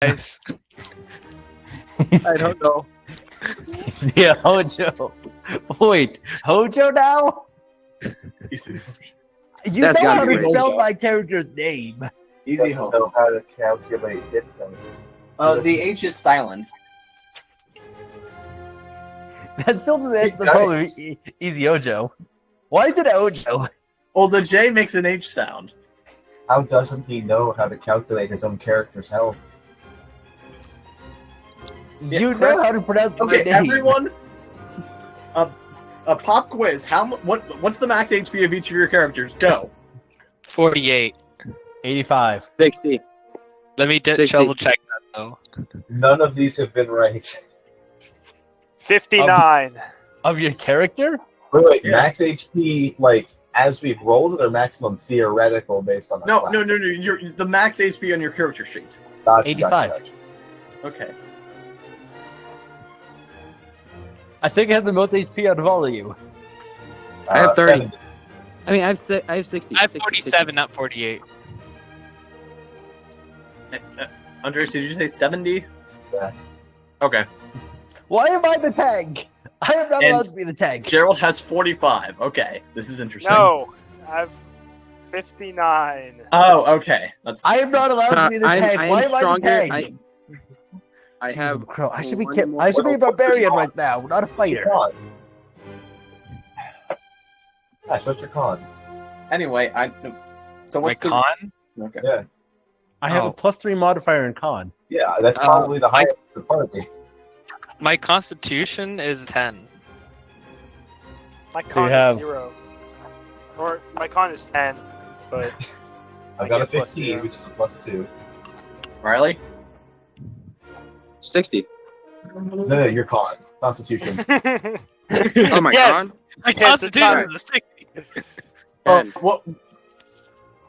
Nice. I don't know. Yeah, Hojo. Wait, Hojo now? Easy. You That's know how gotta be to Hojo. spell my character's name. Easy Doesn't home. know how to calculate hit points. The H is silent. That still doesn't answer the problem of Easy Hojo. Why is it Hojo? Well, the J makes an H sound. How doesn't he know how to calculate his own character's health? Yeah, You Chris- know how to pronounce my Okay, name. everyone. A pop quiz. What's the max HP of each of your characters? Go. 48. 85. 60. Let me 60. double check that though. None of these have been right. 59. Of your character? Wait, Yes. max HP, like, as we've rolled it, or maximum theoretical based on the No. class? You're the max HP on your character sheet. Gotcha, 85. gotcha. Okay. I think I have the most HP out of all of you. I have 30. 70. I mean, I have 60. I have 60, 47, not 48. Andres, did you say 70? Yeah. Okay. Why am I the tank? I am not And allowed to be the tank. Gerald has 45. Okay, this is interesting. No, I have 59. Oh, okay. That's I am not allowed to be the tank. Why am I the tank? I have. Crow. I should be one more- I should be a barbarian right now, not a What's your fighter. con? Ash, what's your con? anyway. So My what's the con? Okay. Yeah. I have Oh. a +3 modifier in con. Yeah, that's probably the highest in the party. My constitution is 10. My con have- is 0. Or my con is 10, but I've got a get plus 15, zero. which is a +2. Riley? 60. No, your con. Constitution. Oh my Yes. god. My Yes, it's constitution fine. is a 60. Oh, And what?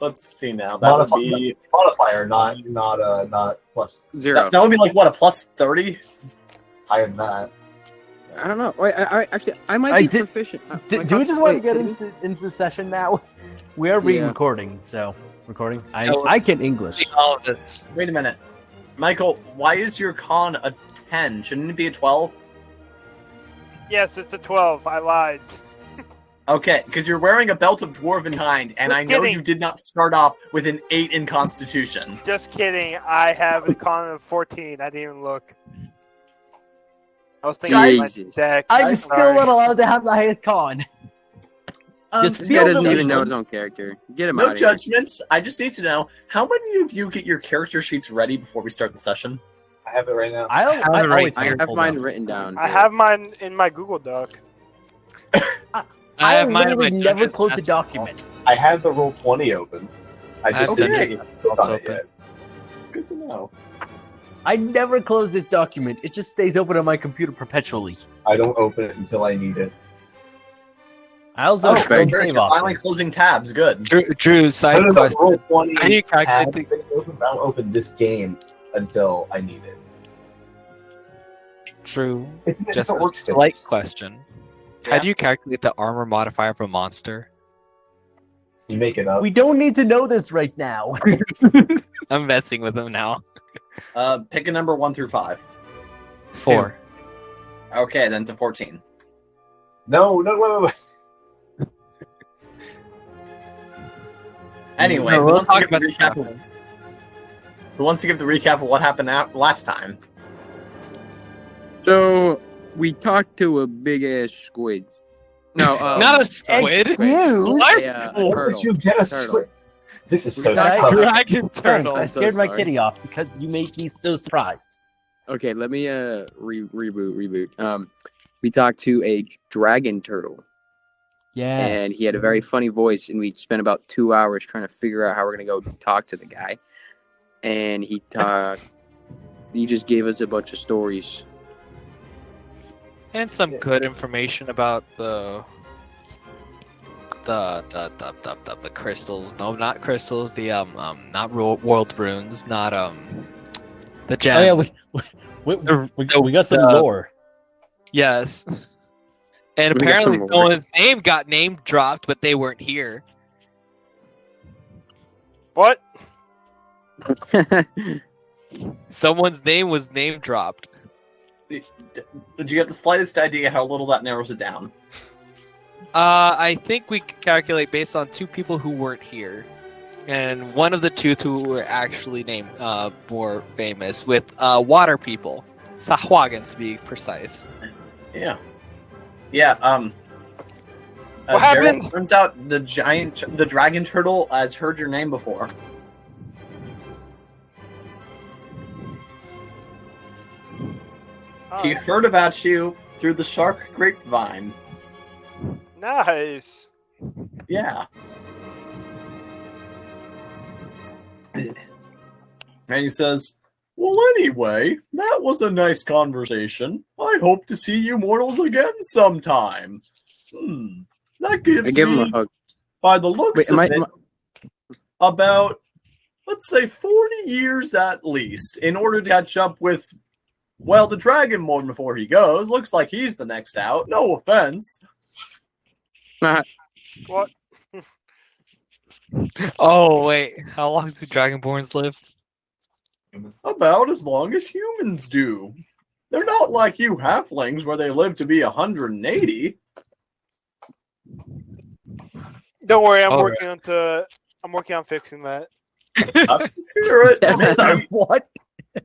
Let's see now. That would be Modifier, not plus 0. that would be like what, a +30? higher than that. I don't know. Wait, I actually, I might I be did- proficient. Do we just want to get into the session now? We are Yeah. re-recording, so recording. No. I can English. All of this. Wait a minute, Michael. Why is your con a 10? Shouldn't it be a 12? yes, it's a 12. I lied. Okay, because you're wearing a belt of dwarven kind, and Just I know kidding. you did not start off with an 8 in Constitution. Just kidding. I have a con of 14. I didn't even look. I was thinking of my Jesus. deck. I'm still sorry. not allowed to have the highest con. This no guy doesn't even know judgment. his own character. Get him No out of here. judgments. I just need to know how many of you get your character sheets ready before we start the session. I have it right now. I have it always right I have it have pulled mine up. written down. I have mine in my Google Doc. I have I mine in my literally never Dungeons closed the Master document. I have the roll 20 open. I I have just Dungeons didn't Master click on it open. yet. Good to know. I never close this document. It just stays open on my computer perpetually. I don't open it until I need it. I also Oh, don't Greg, save you're finally often. closing tabs. Good. Drew, side No, question. roll 20 How do you calculate tab the- thing open, but I don't open this game until I need it. True. It's Just a a workspace. slight question. How Yeah. do you calculate the armor modifier for monster? You make it up. We don't need to know this right now. I'm messing with him now. Pick a number 1 through 5. 4. Okay, then to 14. No, wait. Anyway, No, who we'll wants to talk give the about recap? that. Who wants to give the recap of what happened last time? So we talked to a big ass squid. No, Not a squid. You? What? a What turtle. did you get a Turtle. squid? This is so Dragon- tough. Dragon Thanks, turtle. I I'm so scared my sorry. kitty off because you made me so surprised. Okay, let me reboot. We talked to a dragon turtle, Yes. and he had a very funny voice, and we spent about 2 hours trying to figure out how we're gonna go talk to the guy. And he just gave us a bunch of stories. And some good information about the crystals. No, not crystals. The not world runes. Not the gem. Oh yeah, we got some lore. Yes. And We got apparently some someone's name got name dropped, but they weren't here. What? Someone's name was name dropped. Did you get the slightest idea how little that narrows it down? I think we can calculate based on 2 people who weren't here, and one of the 2 who were actually named more famous with water people, Sahwagans to be precise. Yeah. Yeah. What Gerald, happened? turns out the dragon turtle has heard your name before. He heard about you through the shark grapevine. Nice. Yeah. And he says, well, anyway, that was a nice conversation. I hope to see you mortals again sometime. That gives I give him me, a hug. by the looks Wait, of it, about, let's say, 40 years at least, in order to catch up with, well, the Dragonborn before he goes. Looks like he's the next out. No offense. What? Oh wait, how long do Dragonborns live? About as long as humans do. They're not like you halflings where they live to be 180. Don't worry, I'm Oh, working on fixing that. Up to spirit. Maybe, What?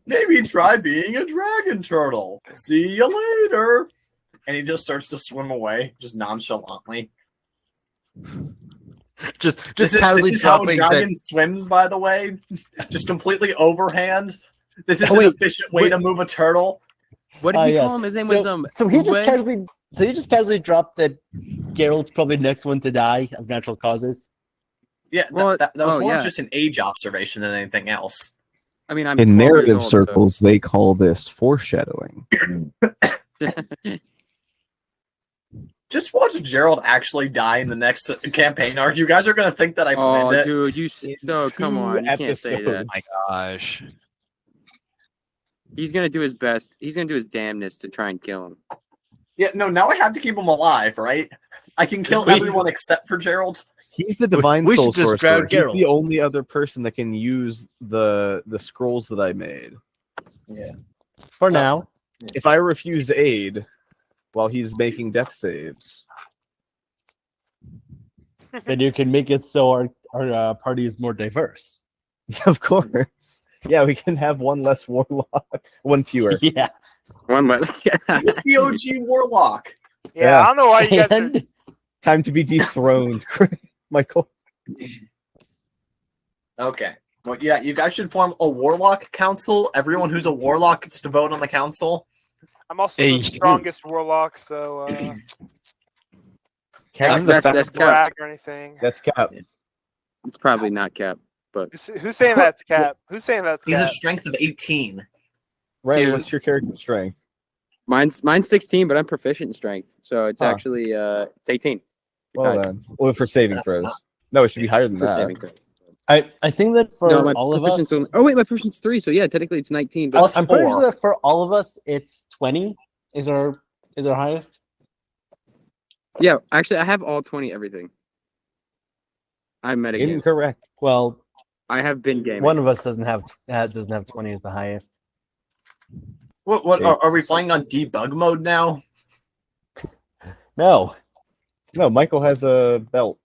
maybe try being a dragon turtle. See you later. And he just starts to swim away, just nonchalantly. Just This casually is how dropping dragon swims, by the way. Just completely overhand. This is Oh, an wait. efficient way to move a turtle. What did we yes. call him? His name was So he just Wen? casually dropped that Geralt's probably the next one to die of natural causes. Yeah, Well, that was oh, more yeah. just an age observation than anything else. I mean, I'm In 12 years narrative old, circles, they call this foreshadowing. So. Just watch Gerald actually die in the next campaign arc. You guys are going to think that I planned Oh, it. dude, come on, you can't say that. episodes. My gosh. He's gonna do his best. He's gonna do his damnness to try and kill him. Yeah, no, now I have to keep him alive, right? I can kill We- everyone except for Gerald. He's the divine We soul should just sorcerer. grab He's Geralt. the only other person that can use the scrolls that I made. Yeah. For now. If I refuse aid while he's making death saves, Then you can make it so our party is more diverse. of course. Yeah, we can have one less warlock, one fewer. Yeah. One less. He's the OG warlock. Yeah, I don't know why you guys are... And Time to be dethroned, Michael. Okay. Well, yeah, you guys should form a warlock council. Everyone who's a warlock gets to vote on the council. I'm also Hey. the strongest warlock, so Cap's That's the Cap. brag or anything. That's Cap. It's probably not Cap, but Who's saying that's Cap? Who's saying that's He's a Cap? strength of 18. Right, Yeah. what's your character strength? mine's 16, but I'm proficient in strength, so it's Huh. actually it's 18. Well then. Well, for saving throws. No, it should be higher than For that. saving throws. I think that for No, my all of us, proficiency's only- oh wait, my proficiency's 3, so yeah, technically it's 19. But Plus I'm pretty 4. sure that for all of us, it's 20 is our highest. yeah, actually, I have all 20 everything. I'm metagame. Incorrect. Well, I have been gaming. one of us doesn't have 20 as the highest. What are we It's- playing on debug mode now? No. No, Michael has a belt.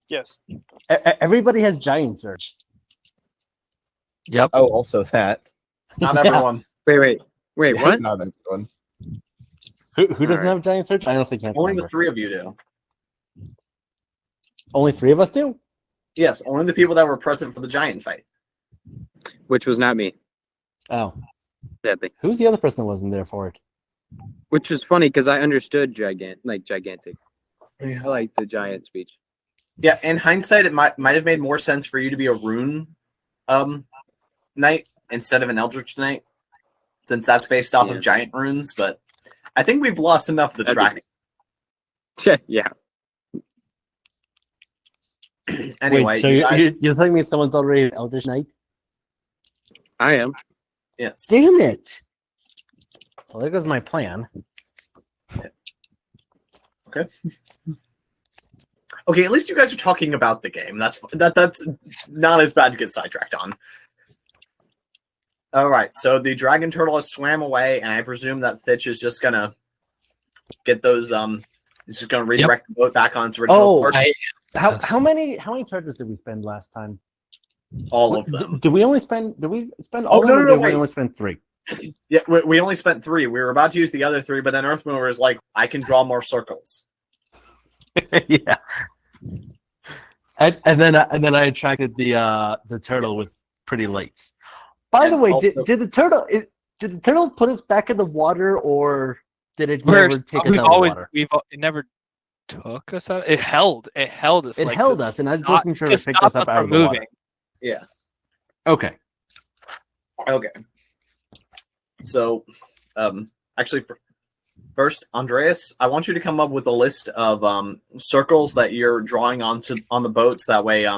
Yes. Everybody has giant search. Yep. Oh, also that. Not Yeah. everyone. Wait, what? Not everyone. Who doesn't Alright. have giant search? I honestly can't. Only the remember. 3 of you do. Only 3 of us do. Yes, only the people that were present for the giant fight. Which was not me, Oh, sadly. who's the other person that wasn't there for it? Which was funny because I understood gigantic. I like the giant speech. Yeah, in hindsight, it might have made more sense for you to be a rune knight instead of an eldritch knight, since that's based off Yeah. of giant runes. But I think we've lost enough of the That'd track. Yeah. Anyway, Wait, so you guys, you're telling me someone's already an Eldritch Knight? I am. yes. Damn it! Well, there goes my plan. Okay, at least you guys are talking about the game. That's not as bad to get sidetracked on. All right, so the dragon turtle has swam away, and I presume that Fitch is just gonna get those. He's just gonna redirect the boat back on its original course. How many charges did we spend last time? All of them. Did we spend all of them? Or did we only spend 3? Yeah, we only spent 3. We were about to use the other 3, but then Earthmover is like, I can draw more circles. Yeah. And then I attracted the turtle with pretty lights. By the way, also, did the turtle put us back in the water, or did it never take us out of the water? It never took us out. It held us. It held us, and I just wasn't sure if it picked us up out of the water. Yeah. Okay. So, actually, first, Andreas, I want you to come up with a list of circles that you're drawing on the boats. That way,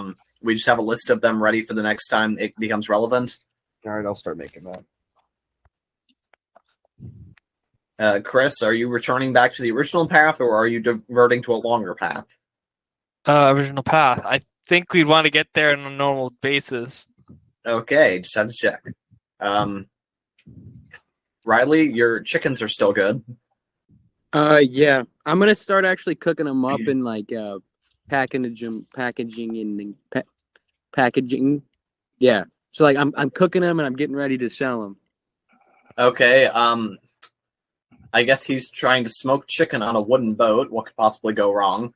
we just have a list of them ready for the next time it becomes relevant. All right, I'll start making that. Chris, are you returning back to the original path, or are you diverting to a longer path? Original path. I think we'd want to get there on a normal basis. Okay, just had to check. Riley, your chickens are still good. Yeah, I'm gonna start actually cooking them up in like packaging. Yeah, so like I'm cooking them and I'm getting ready to sell them. Okay. I guess he's trying to smoke chicken on a wooden boat. What could possibly go wrong?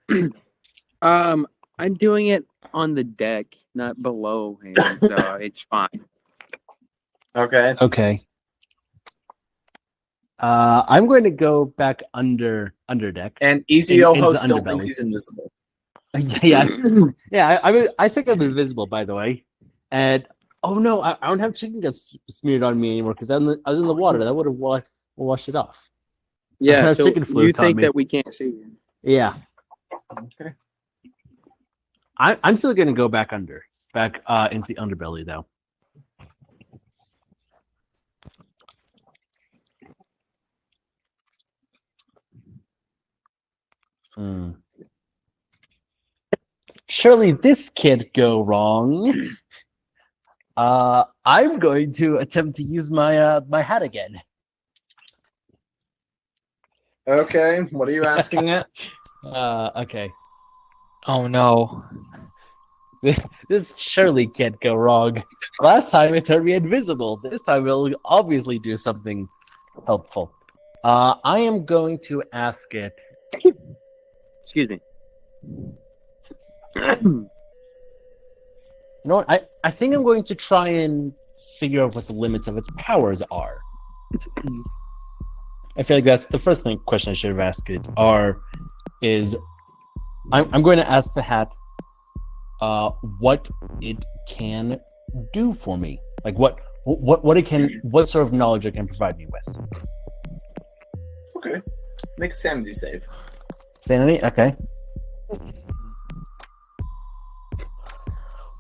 I'm doing it on the deck, not below, and it's fine. Okay. I'm going to go back under deck. And Easy Oho the still underbelly. thinks he's invisible. Yeah. I think I'm invisible, by the way. And oh no, I don't have chicken guts smeared on me anymore because I was in the water. That would have washed it off. Yeah, so chicken you flutes on think me. that we can't see you? Yeah. Okay. I'm still going to go back into the underbelly though. Surely this can't go wrong. I'm going to attempt to use my my hat again. Okay, what are you asking it? Okay. Oh no. This surely can't go wrong. Last time it turned me invisible. This time it'll obviously do something helpful. I am going to ask it. Excuse me. You know what? I think I'm going to try and figure out what the limits of its powers are. I feel like that's the first question I should have asked it. I'm going to ask the hat what it can do for me. Like what sort of knowledge it can provide me with. Okay. Make a sanity save. Sanity? Okay.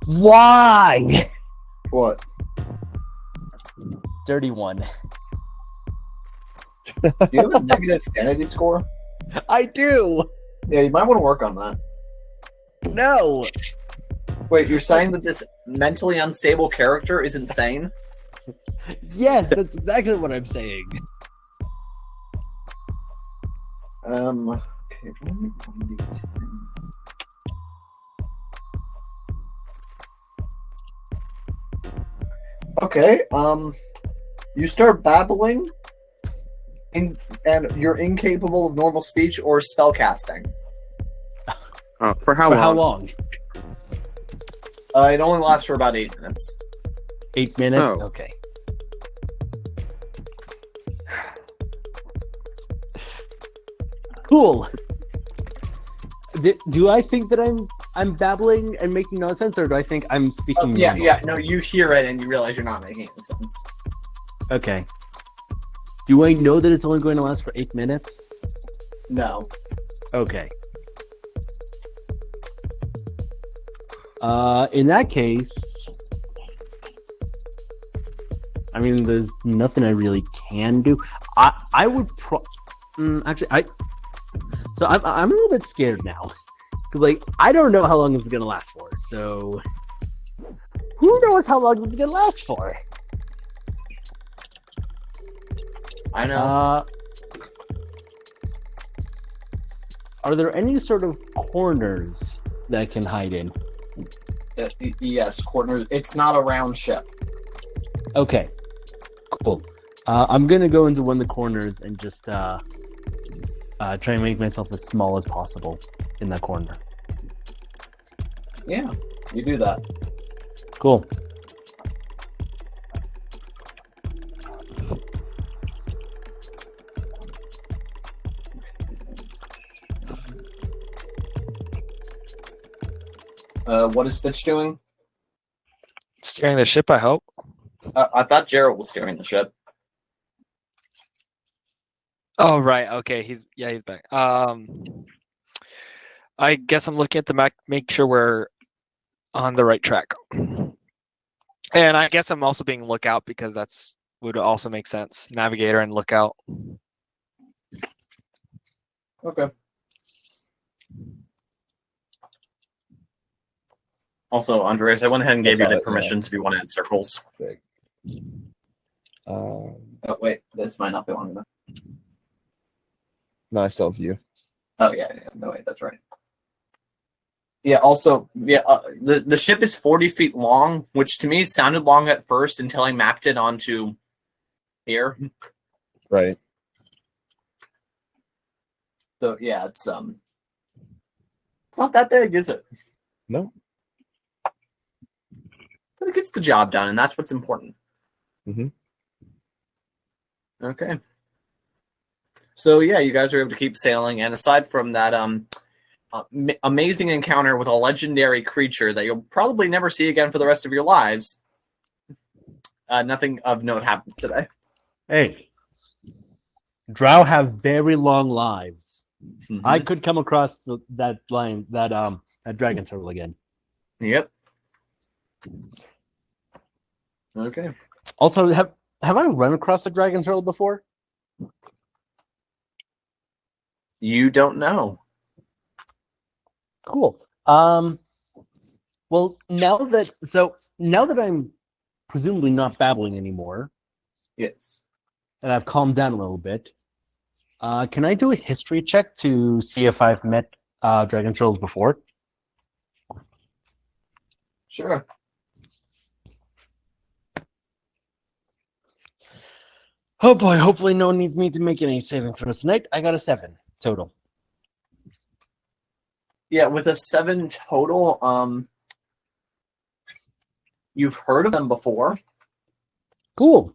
Why? What? 31. Do you have a negative sanity score? I do. Yeah, you might want to work on that. No. Wait, you're saying that this mentally unstable character is insane? Yes, that's exactly what I'm saying. Okay, let me Okay, you start babbling, and you're incapable of normal speech or spell casting. For how long? How long? It only lasts for about 8 minutes. 8 minutes? Oh. Okay. Cool. Do I think that I'm babbling and making nonsense, or do I think I'm speaking? Yeah. No, you hear it and you realize you're not making any sense. Okay. Do I know that it's only going to last for 8 minutes? No. Okay. In that case, I mean, there's nothing I really can do. I would actually So I'm a little bit scared now, because I don't know how long it's gonna last for. So who knows how long it's gonna last for? I know. Are there any sort of corners that I can hide in? Yes, corners. It's not a round ship. Okay, cool. I'm gonna go into one of the corners and just try and make myself as small as possible in that corner. Yeah, you do that. Cool. What is Stitch doing? Steering the ship, I hope. I thought Gerald was steering the ship. Oh right, okay. He's back. I guess I'm looking at the map, make sure we're on the right track. And I guess I'm also being lookout because that's would also make sense. Navigator and lookout. Okay. Also, Andreas, I went ahead and gave you the permissions if you want to add circles. Oh, wait, this might not be long enough. no, I still have you. Oh, yeah, no, wait, that's right. Yeah, also, the ship is 40 feet long, which to me sounded long at first until I mapped it onto here. Right. So, yeah, it's not that big, is it? No. But it gets the job done, and that's what's important. Mm-hmm. Okay. So, yeah, you guys are able to keep sailing, and aside from that amazing encounter with a legendary creature that you'll probably never see again for the rest of your lives, nothing of note happened today. Hey, drow have very long lives. Mm-hmm. I could come across that dragon turtle again. Yep. Okay. Also, have I run across a dragon turtle before? You don't know. Cool. Well, now that I'm presumably not babbling anymore, Yes. and I've calmed down a little bit, can I do a history check to see if I've met dragon turtles before? Sure. Oh boy, hopefully no one needs me to make any saving for this tonight. I got a 7 total. Yeah, with a 7 total, you've heard of them before. Cool.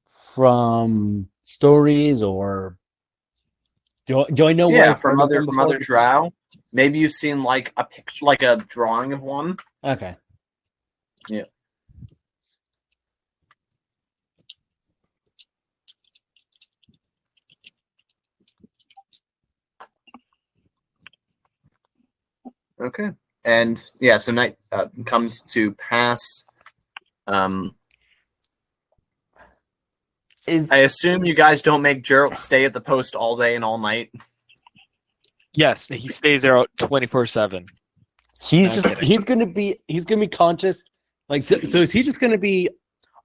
From stories or do I know where I've from heard of them other before? drow. Maybe you've seen like a picture, like a drawing of one. Okay. Yeah. Okay. And yeah, so night comes to pass. I assume you guys don't make Gerald stay at the post all day and all night. Yes, he stays there 24/7. He's gonna be conscious. Like so is he just gonna be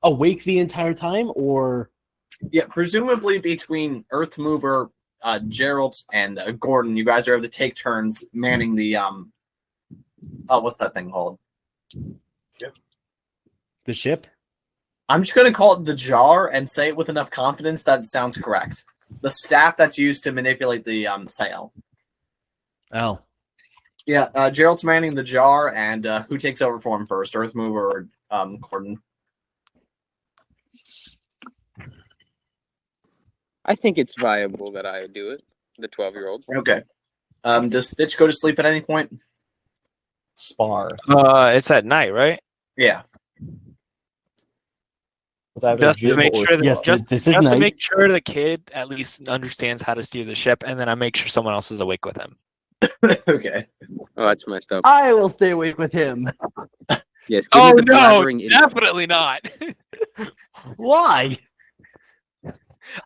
awake the entire time, or? Yeah, presumably between Earthmover, Gerald, and Gordon, you guys are able to take turns manning the what's that thing called? The ship? I'm just gonna call it the jar and say it with enough confidence that it sounds correct. The staff that's used to manipulate the sail. Oh. Yeah, Gerald's manning the jar, and who takes over for him first, Earthmover or Gordon? I think it's viable that I do it. The 12-year-old. Okay. Does Stitch go to sleep at any point? Spar. It's at night, right? Yeah. Just to make sure that, Yes, just this is to night. make sure the kid at least understands how to steer the ship, and then I make sure someone else is awake with him. Okay. Oh, that's messed up. I will stay awake with him. Yes. give Oh me the no, blabbering idiot. definitely not. Why?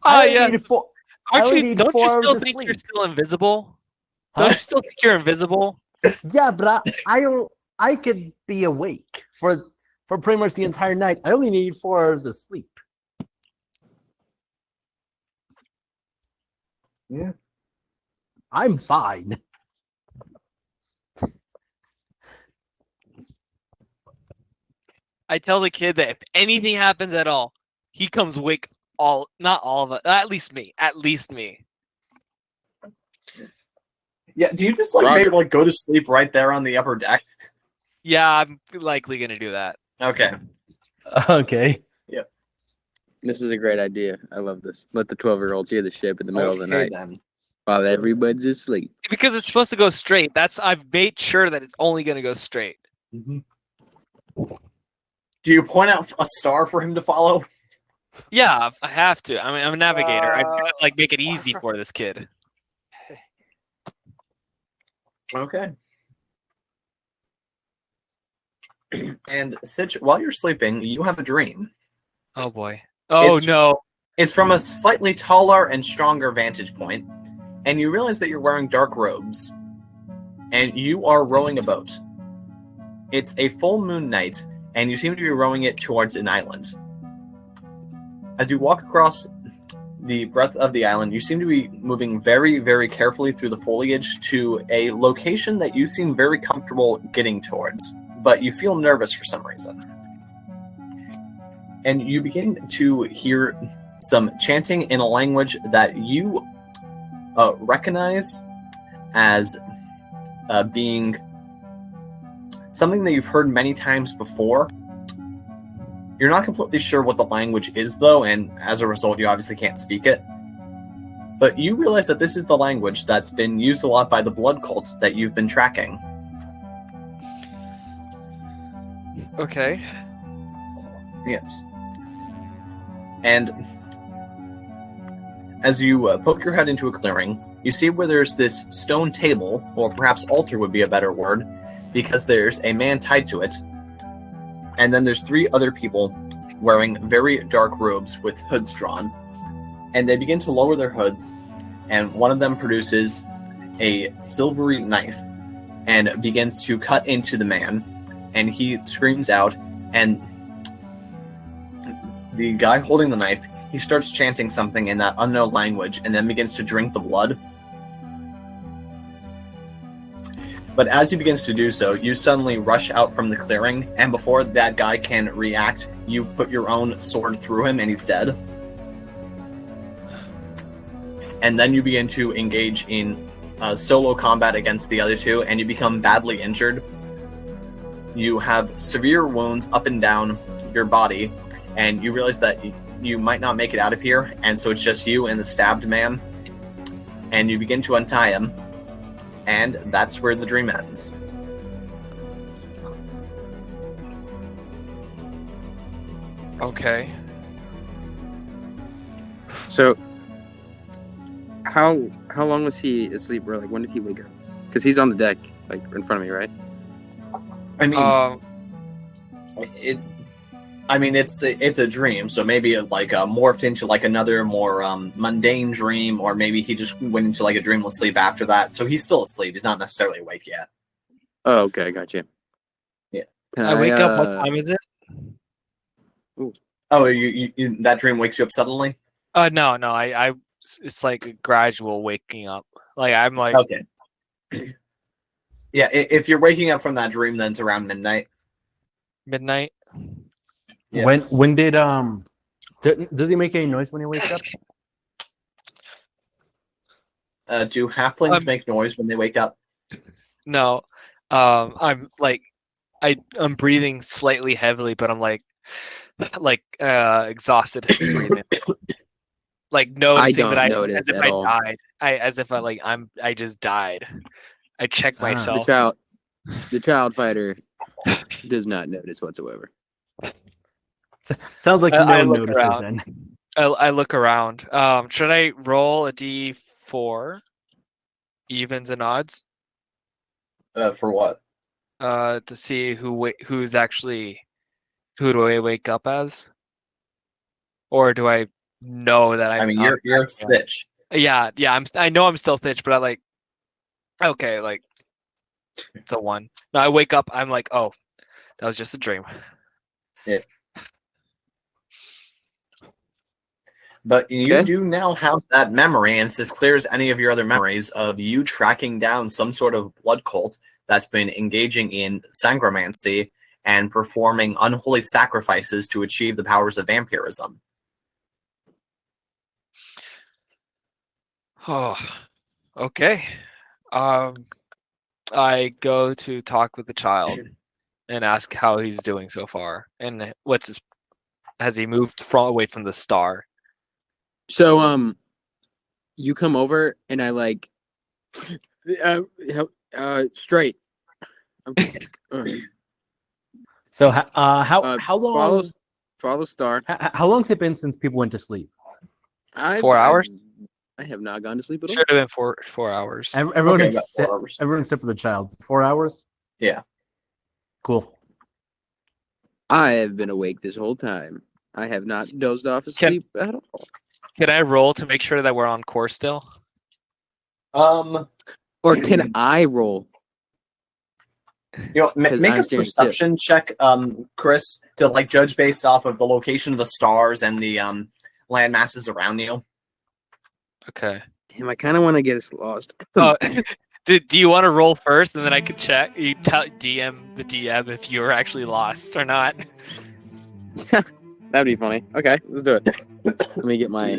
Oh yeah. Need four, I only Actually, need don't 4 you hours still of think sleep. you're still invisible? Huh? Don't you still think you're invisible? Yeah, but I could be awake for for pretty much the entire night. I only need 4 hours of sleep. Yeah. I'm fine. I tell the kid that if anything happens at all, he comes wake not all of us, at least me. Yeah, do you just like Roger. maybe like go to sleep right there on the upper deck? Yeah, I'm likely gonna do that. Okay. Okay. This is a great idea. I love this. Let the 12-year-olds hear the ship in the middle of the Okay, night then. while everybody's asleep. Because it's supposed to go straight. I've made sure that it's only gonna go straight. Mhm. Do you point out a star for him to follow? Yeah, I have to. I mean, I'm a navigator. I gotta like make it easy for this kid. Okay. And Sitch, while you're sleeping, you have a dream. Oh boy. Oh It's- no. It's from a slightly taller and stronger vantage point, and you realize that you're wearing dark robes, and you are rowing a boat. It's a full moon night, and you seem to be rowing it towards an island. As you walk across the breadth of the island, you seem to be moving very, very carefully through the foliage to a location that you seem very comfortable getting towards, but you feel nervous for some reason. And you begin to hear some chanting in a language that you recognize as being something that you've heard many times before. You're not completely sure what the language is, though, and as a result, you obviously can't speak it. But you realize that this is the language that's been used a lot by the blood cults that you've been tracking. Okay. Yes. And as you poke your head into a clearing, you see where there's this stone table, or perhaps altar would be a better word, because there's a man tied to it. And then there's 3 other people wearing very dark robes with hoods drawn. And they begin to lower their hoods, and one of them produces a silvery knife and begins to cut into the man. And he screams out, and the guy holding the knife, he starts chanting something in that unknown language and then begins to drink the blood. But as he begins to do so, you suddenly rush out from the clearing, and before that guy can react, you've put your own sword through him and he's dead. And then you begin to engage in solo combat against the other 2, and you become badly injured. You have severe wounds up and down your body, and you realize that you might not make it out of here, and so it's just you and the stabbed man. And you begin to untie him, and that's where the dream ends. Okay. So, how long was he asleep? Or like, when did he wake up? Because he's on the deck, like in front of me, right? I mean, it's a dream, so maybe it like morphed into like another more mundane dream, or maybe he just went into like a dreamless sleep after that. So he's still asleep. He's not necessarily awake yet. Oh, okay, gotcha. Yeah. Can I wake up. What time is it? Oh, you that dream wakes you up suddenly? No. I it's like a gradual waking up. Like I'm like Okay. Yeah, if you're waking up from that dream, then it's around midnight. midnight. Yeah. When did does he make any noise when he wakes up? Do halflings make noise when they wake up? No. I'm like I'm breathing slightly heavily, but I'm like exhausted breathing. Like noticing that I notice as if at I all. died. I just died. I checked myself. The child fighter does not notice whatsoever. Sounds like I no one look notices around. then. I look around. Should I roll a d4? Evens and odds? For what? To see who's actually who do I wake up as? Or do I know that I mean, you're Stitch. Yeah, I know I'm still Thitch, but I like okay, like it's a 1. No, I wake up, I'm like, oh, that was just a dream. But you Okay. do now have that memory, and it's as clear as any of your other memories of you tracking down some sort of blood cult that's been engaging in sangromancy and performing unholy sacrifices to achieve the powers of vampirism. Oh, okay. I go to talk with the child and ask how he's doing so far, and has he moved away from the star? So you come over and I like straight. So how long Follow star. how long's it been since people went to sleep? 4 hours? I have not gone to sleep at all. Should have been 4 hours. Everyone Okay, about 4 except hours. everyone except for the child. 4 hours. Yeah. Cool. I have been awake this whole time. I have not dozed off asleep at all. Can I roll to make sure that we're on course still? Or can I roll? Make a understand the tip. perception check, Chris, to like judge based off of the location of the stars and the land masses around you. Okay. Damn, I kind of want to get us lost. Oh, do you want to roll first, and then I can check? You tell DM the DM if you were actually lost or not. That'd be funny. Okay, let's do it. Let me get my.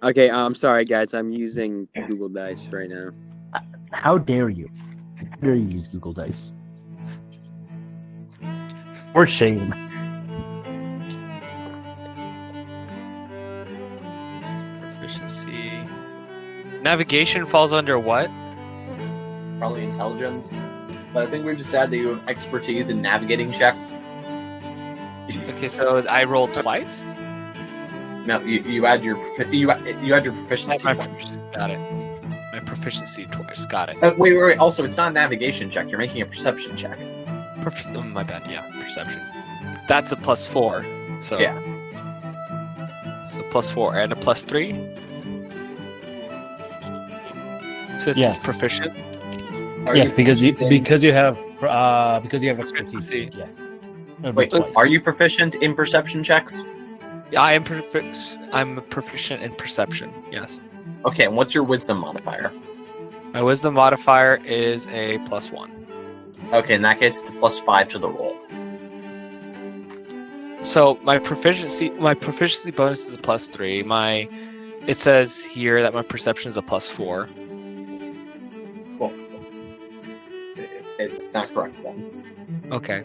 Okay, I'm sorry, guys. I'm using Google Dice right now. How dare you? How dare you use Google Dice? For shame. Proficiency. Navigation falls under what? Probably intelligence. But I think we've just said that you have expertise in navigating checks. Okay, so I rolled twice. No, you add your you add your proficiency. Got it. My proficiency twice. Got it. Wait. Also, it's not a navigation check. You're making a perception check. Oh, my bad. Yeah, perception. That's a +4. So Yeah. So +4 and a +3. Since Yes. it's proficient. Yes, because you have expertise. See. Yes. Wait, Twice. are you proficient in perception checks? I am I'm proficient in perception. Yes. Okay, and what's your wisdom modifier? My wisdom modifier is a +1. Okay, in that case, it's a +5 to the roll. So my proficiency bonus is a +3. It says here that my perception is a +4. Well, it's not correct then. Okay.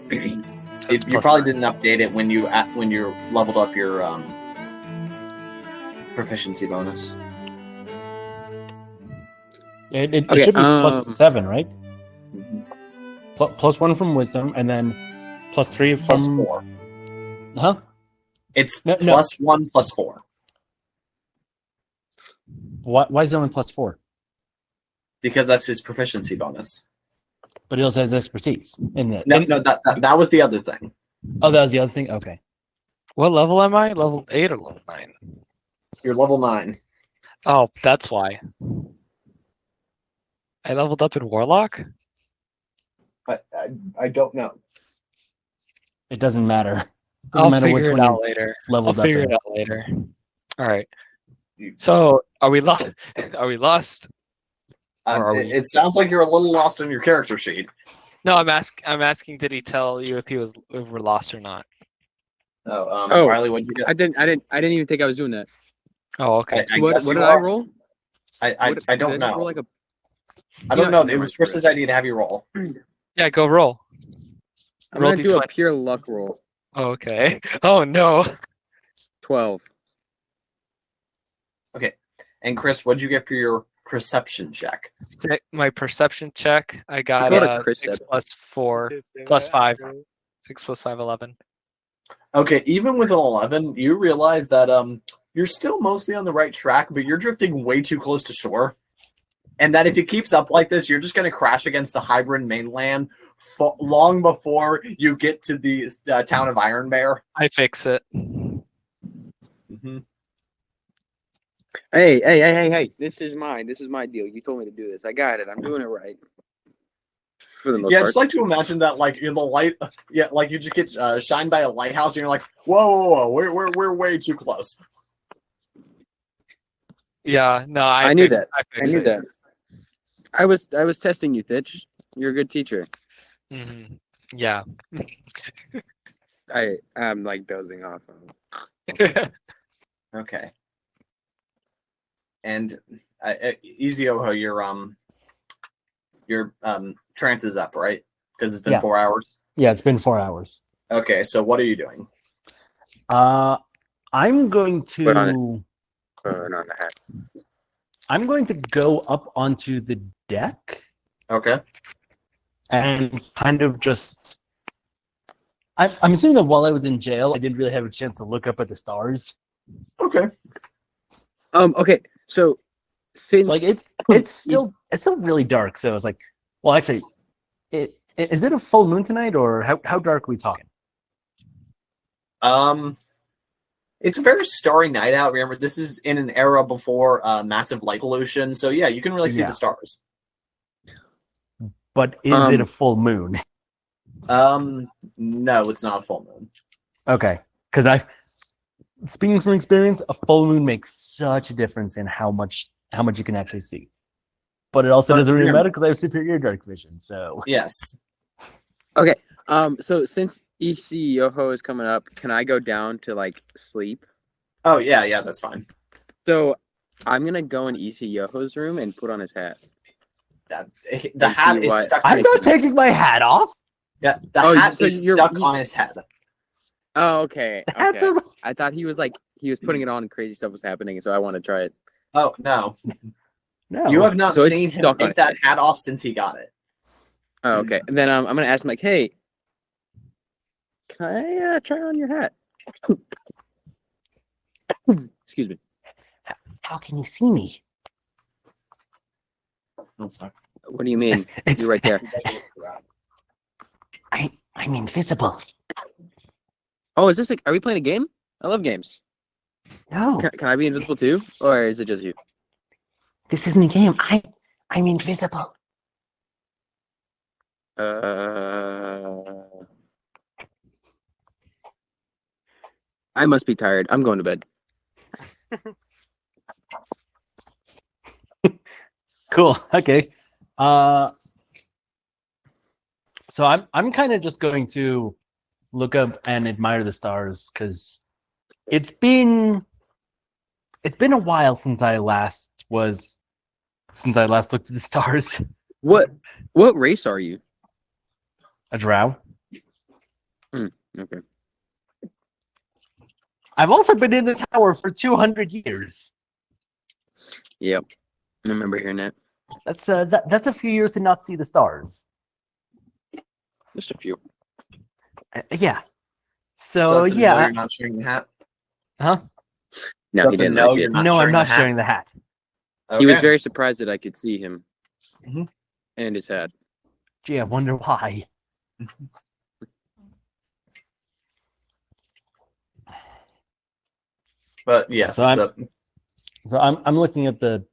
So You it's probably +9. didn't update it when you leveled up your proficiency bonus. It Okay, should be +7, right? Mhm. +1 from wisdom, and then +3 from +4. Huh? It's No. +1 +4. Why is it only +4? Because that's his proficiency bonus. But it also has expertise in it. No, that was the other thing. Oh, that was the other thing. Okay. What level am I? Level 8 or level 9? You're level 9. Oh, that's why. I leveled up in Warlock? I don't know. It doesn't matter. I'll matter which figure it one out you later. leveled I'll up figure in. it out later. All right. So, are we lost? Are we lost? Or are we- It sounds like you're a little lost on your character sheet. No, I'm asking. Did he tell you if we're lost or not? Oh, Riley, what'd you get? I didn't even think I was doing that. Oh, okay. I What guess did you I are. roll? I What- don't did I just roll know. like a- I don't You know. know, It was never mind, Chris's idea to have you roll. Yeah, go roll. I'm Roll gonna do a D20. pure luck roll. Oh, okay. Oh no. 12. And Chris, what'd you get for your perception check? My perception check. I got Go to Chris 6 said. +4 +5. 6 + 5, 11. Okay, even with an 11, you realize that you're still mostly on the right track, but you're drifting way too close to shore. And that if it keeps up like this, you're just going to crash against the Hibran mainland long before you get to the town of Ironbear. I fix it. Mm-hmm. Hey. This is mine. This is my deal. You told me to do this. I got it. I'm doing it right. for the most Yeah, I part. just like to imagine that, like in the light, yeah, like you just get shined by a lighthouse, and you're like, whoa, we're way too close. Yeah, no, I knew that. I I knew that. I was testing you, Fitch. You're a good teacher. Mm-hmm. Yeah. I'm like dozing off. Okay. And Izioho, your trance is up, right? Because it's been Yeah. 4 hours. Yeah, it's been 4 hours. Okay, so what are you doing? I'm going Put on it. to Not the hat. I'm going to go up onto the deck Okay. and kind of just. I'm assuming that while I was in jail, I didn't really have a chance to look up at the stars. Okay. Okay. So since Like it's still really dark. So it's like, well, actually, is it a full moon tonight, or how dark are we talking? It's a very starry night out. Remember, this is in an era before massive light pollution, so yeah, you can really see the stars. But is it a full moon? No, it's not a full moon. Okay, because speaking from experience, a full moon makes such a difference in how much you can actually see. But it also doesn't really matter because I have superior dark vision. So yes. Okay. So since EC Yoho is coming up, can I go down to like sleep? Oh yeah, that's fine. So I'm gonna go in EC Yoho's room and put on his hat. The hat is stuck. I'm not taking my hat off. Yeah, the hat is stuck on his head. Oh, okay. I thought he was putting it on and crazy stuff was happening, so I want to try it. Oh no. No. You have not seen him take that hat off since he got it. Oh, okay. And then I'm gonna ask him like, hey, can I try on your hat? Excuse me. How can you see me? I'm sorry. What do you mean? You're right there. I'm invisible. Oh, is this like? Are we playing a game? I love games. No. Can I be invisible too, or is it just you? This isn't a game. I'm invisible. I must be tired. I'm going to bed. Cool. Okay. So I'm kind of just going to look up and admire the stars because it's been a while since I last looked at the stars. What race are you? A drow. Okay. I've also been in the tower for 200 years. Yep. I remember hearing that. That's a few years to not see the stars. Just a few. Yeah. So yeah. you're not sharing the hat? Huh? No, he didn't like it. No, I'm not sharing the hat. Okay. He was very surprised that I could see him Mhm. and his hat. Gee, I wonder why. But yes, so I'm looking at the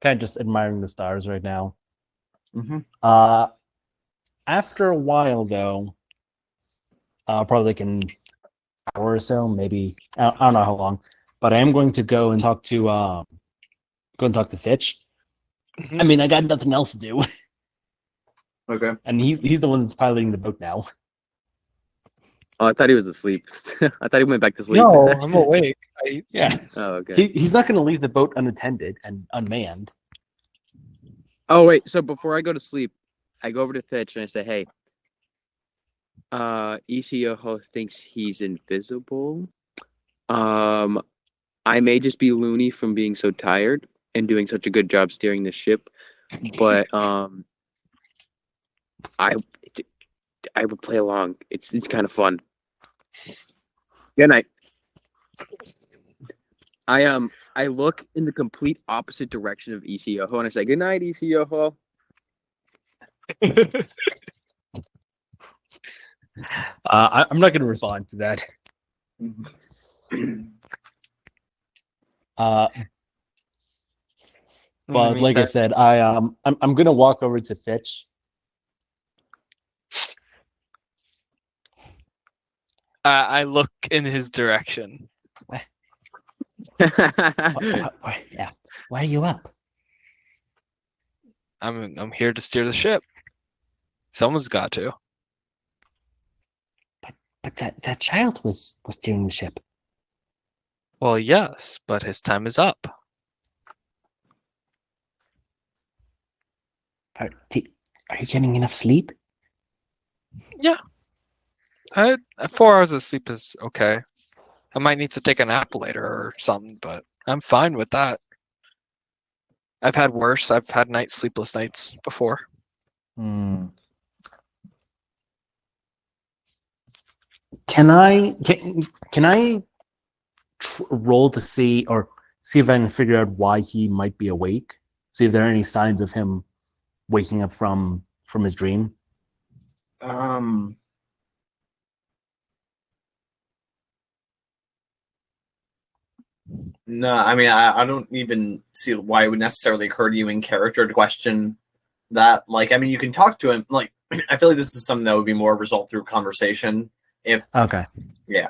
kind of just admiring the stars right now. Mm-hmm. After a while though, probably like an hour or so, maybe I don't know how long, but I am going to go and talk to Fitch. Mm-hmm. I mean, I got nothing else to do. Okay. And he's the one that's piloting the boat now. Oh, I thought he was asleep. I thought he went back to sleep. No, I'm awake. Yeah. Oh, okay. He's not going to leave the boat unattended and unmanned. Oh, wait. So before I go to sleep, I go over to Fitch and I say, hey, Yoho thinks he's invisible. I may just be loony from being so tired and doing such a good job steering the ship, but I would play along. It's kind of fun. Good night. I look in the complete opposite direction of Yoho and I say, good night, Yoho. I'm not going to respond to that. But like I said, I'm going to walk over to Fitch I look in his direction. Yeah. Why are you up? I'm here to steer the ship. Someone's got to. But that child was steering the ship. Well, yes, but his time is up. Are you getting enough sleep? Yeah. 4 hours of sleep is okay. I might need to take a nap later or something, but I'm fine with that. I've had worse. I've had sleepless nights before. Can I roll to see if I can figure out why he might be awake? See if there are any signs of him waking up from his dream. No, I mean, I don't even see why it would necessarily occur to you in character to question that. Like, I mean, you can talk to him. Like, I feel like this is something that would be more resolved through conversation. Okay. Yeah.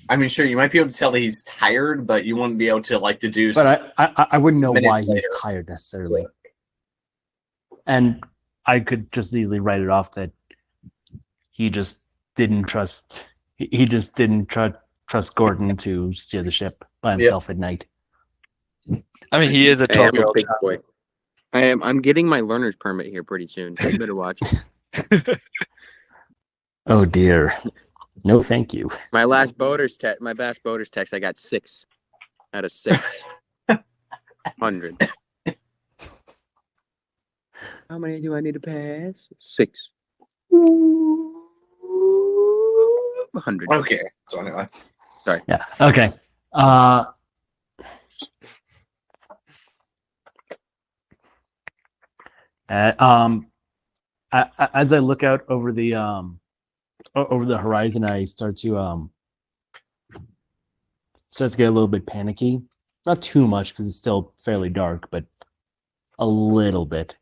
I mean, sure, you might be able to tell that he's tired, but you wouldn't be able to, like, deduce. But I wouldn't know minutes why he's later. tired necessarily. And I could just easily write it off that he just didn't trust. He just didn't trust Gordon to steer the ship by himself at night. I mean, he is a Hey, I'm a 12-year-old big child. boy. I'm getting my learner's permit here pretty soon. You better watch. Oh dear. No, thank you. My last boater's test, I got 6 out of 600. How many do I need to pass? 6. 100. Okay. So anyway. Yeah. Okay. As I look out over the horizon, I start to get a little bit panicky. Not too much because it's still fairly dark, but a little bit.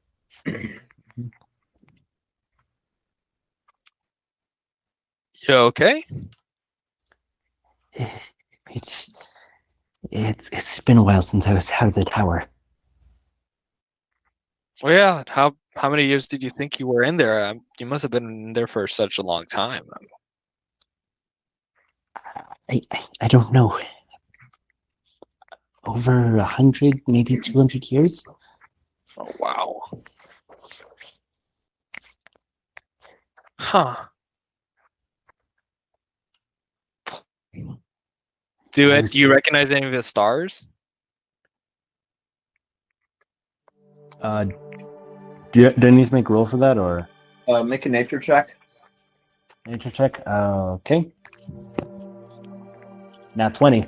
You okay? It's been a while since I was out of the tower. Well, yeah. How many years did you think you were in there? You must have been in there for such a long time. I don't know. Over 100, maybe 200 years. Oh, wow. Huh. Do you recognize any of the stars? Do I need to make a roll for that, or Make a nature check. nature check? Okay. Nat 20.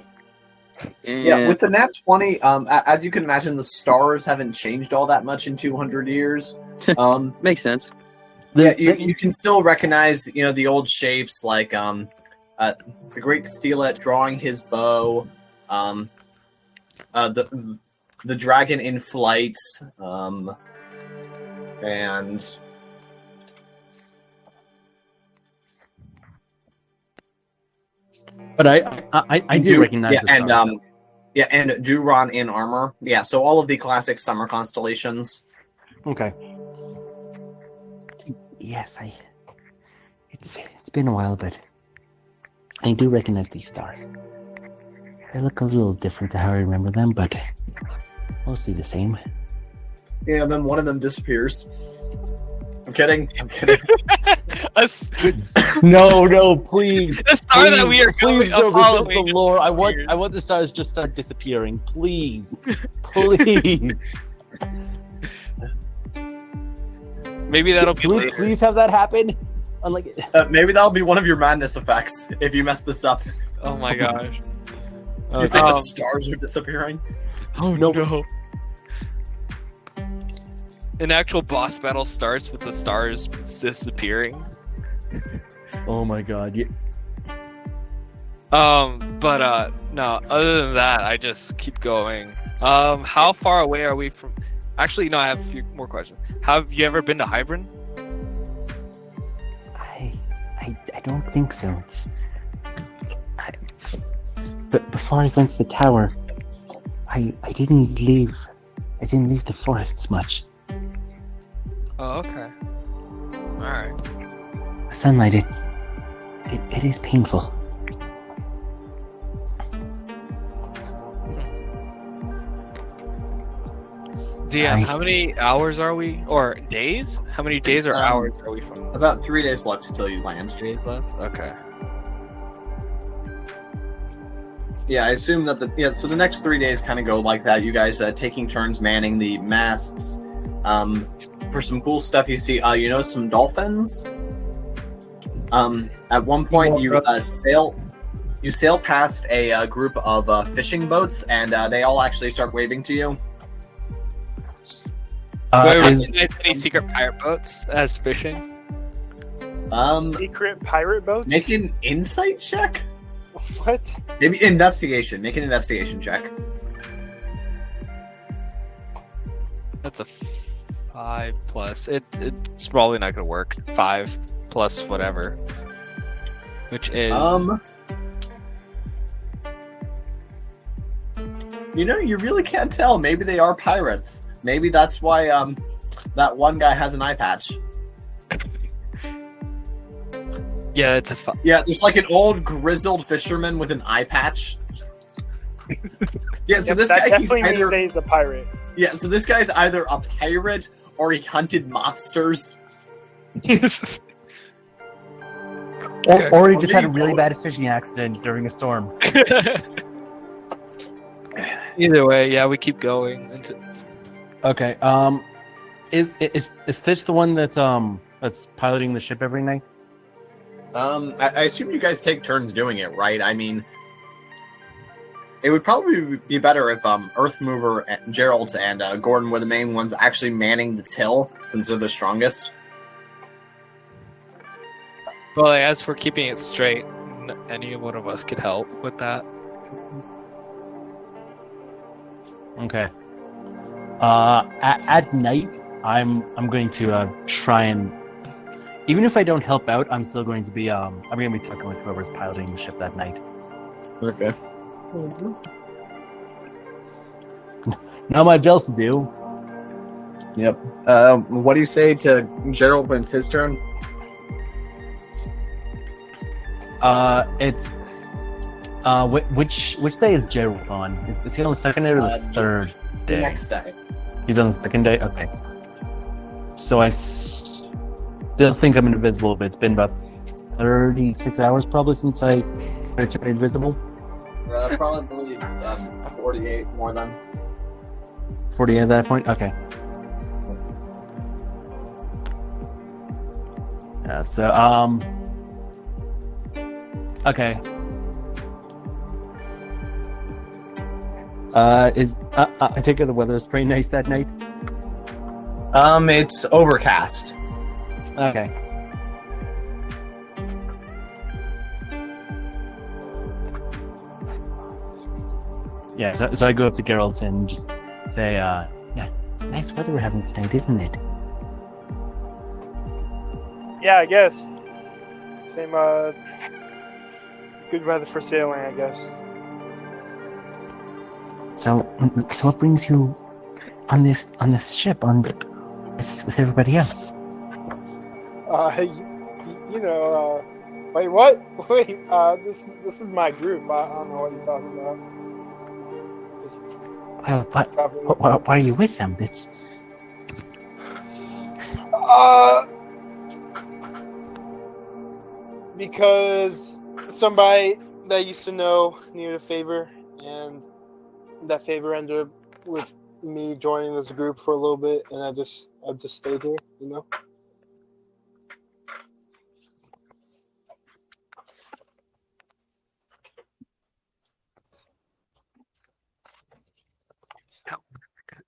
Yeah, with the nat 20, as you can imagine, the stars haven't changed all that much in 200 years. Makes sense. Yeah, you can still recognize, the old shapes like the great steelet drawing his bow, the dragon in flight, and But I do recognize the stars. And Duron in armor. Yeah, so all of the classic summer constellations. Okay. Yes, it's been a while, but I do recognize these stars. They look a little different to how I remember them, but mostly the same. Yeah, and then one of them disappears. I'm kidding. No, please. The star that we are please following. the lore. I want the stars just start disappearing. Please. Please. Maybe that'll be later. Please have that happen. Unlike Maybe that'll be one of your madness effects if you mess this up. Oh my gosh. You think the stars are disappearing? Oh no. An actual boss battle starts with the stars disappearing. oh my god. Yeah. But no, other than that, I just keep going. How far away are we from? Actually, no, I have a few more questions. Have you ever been to Hibran? I don't think so. But before I went to the tower, I didn't leave. I didn't leave the forests much. Oh, okay. All right. The sunlight, it is painful. Yeah. Sorry. How many hours are we, or days? How many days or hours are we from? About 3 days left until you land. 3 days left. Okay. Yeah, I assume that so the next 3 days kind of go like that. You guys taking turns manning the masts. For some cool stuff, you see, some dolphins. At one point, you sail past a group of fishing boats, and they all actually start waving to you. Any secret pirate boats as fishing? Secret pirate boats? Make an insight check. What? Maybe investigation. Make an investigation check. That's a 5 plus. It's probably not gonna work. 5 plus whatever, which is. You really can't tell. Maybe they are pirates. Maybe that's why that one guy has an eye patch. Yeah, it's a. Yeah, there's like an old grizzled fisherman with an eye patch. Yeah, so this that guy definitely means that he's a pirate. Yeah, so this guy's either a pirate or he hunted monsters. Or he just had a really bad fishing accident during a storm. Either way, yeah, we keep going. Okay. Is Stitch the one that's piloting the ship every night? I assume you guys take turns doing it, right? I mean, it would probably be better if Earthmover, Gerald, and Gordon were the main ones actually manning the till, since they're the strongest. Well, as for keeping it straight, any one of us could help with that. Okay. At night, I'm going to try and, even if I don't help out, I'm still going to be I'm going to be talking with whoever's piloting the ship that night. Okay. Not much else to do. Yep. What do you say to Gerald when it's his turn? It's which day is Gerald on? Is he on the second day or the third day? Next day. He's on the second day. Okay. So I still think I'm invisible, but it's been about 36 hours probably since I started turning invisible. Probably 48 more than. 48 at that point. Okay. Yeah. So Okay. I take it the weather is pretty nice that night. It's overcast. Okay. Yeah, so I go up to Geralt and just say, yeah, nice weather we're having tonight, isn't it? Yeah, I guess. Same, good weather for sailing, I guess. So what brings you on this ship with everybody else? Wait, what? Wait, this is my group. I don't know what you're talking about. Just Well, why are you with them? It's because somebody that I used to know needed a favor, and that favor ended up with me joining this group for a little bit, and I just stayed here, you know.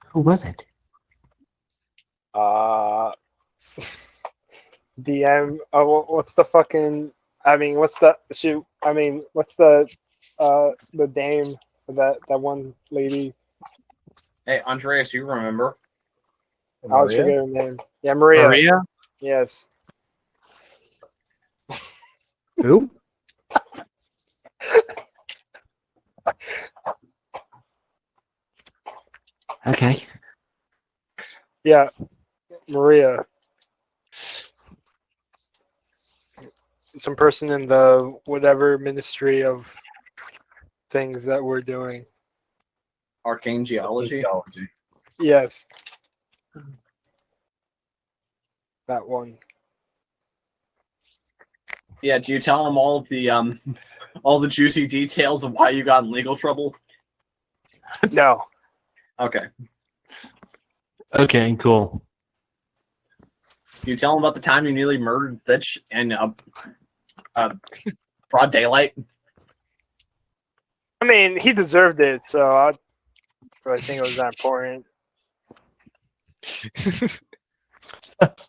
Who was it? DM. What's the fucking? I mean, what's the shoot? I mean, what's the dame of that one lady? Hey, Andreas, you remember? I always forget her name. Yeah, Maria. Maria? Yes. Who? Okay. Yeah, Maria. Some person in the whatever ministry of things that we're doing. Arcane geology. Yes. That one. Yeah, do you tell him all the juicy details of why you got in legal trouble? No. Okay. Okay, cool. You tell him about the time you nearly murdered Thitch in broad daylight? I mean, he deserved it, so I think it was that important.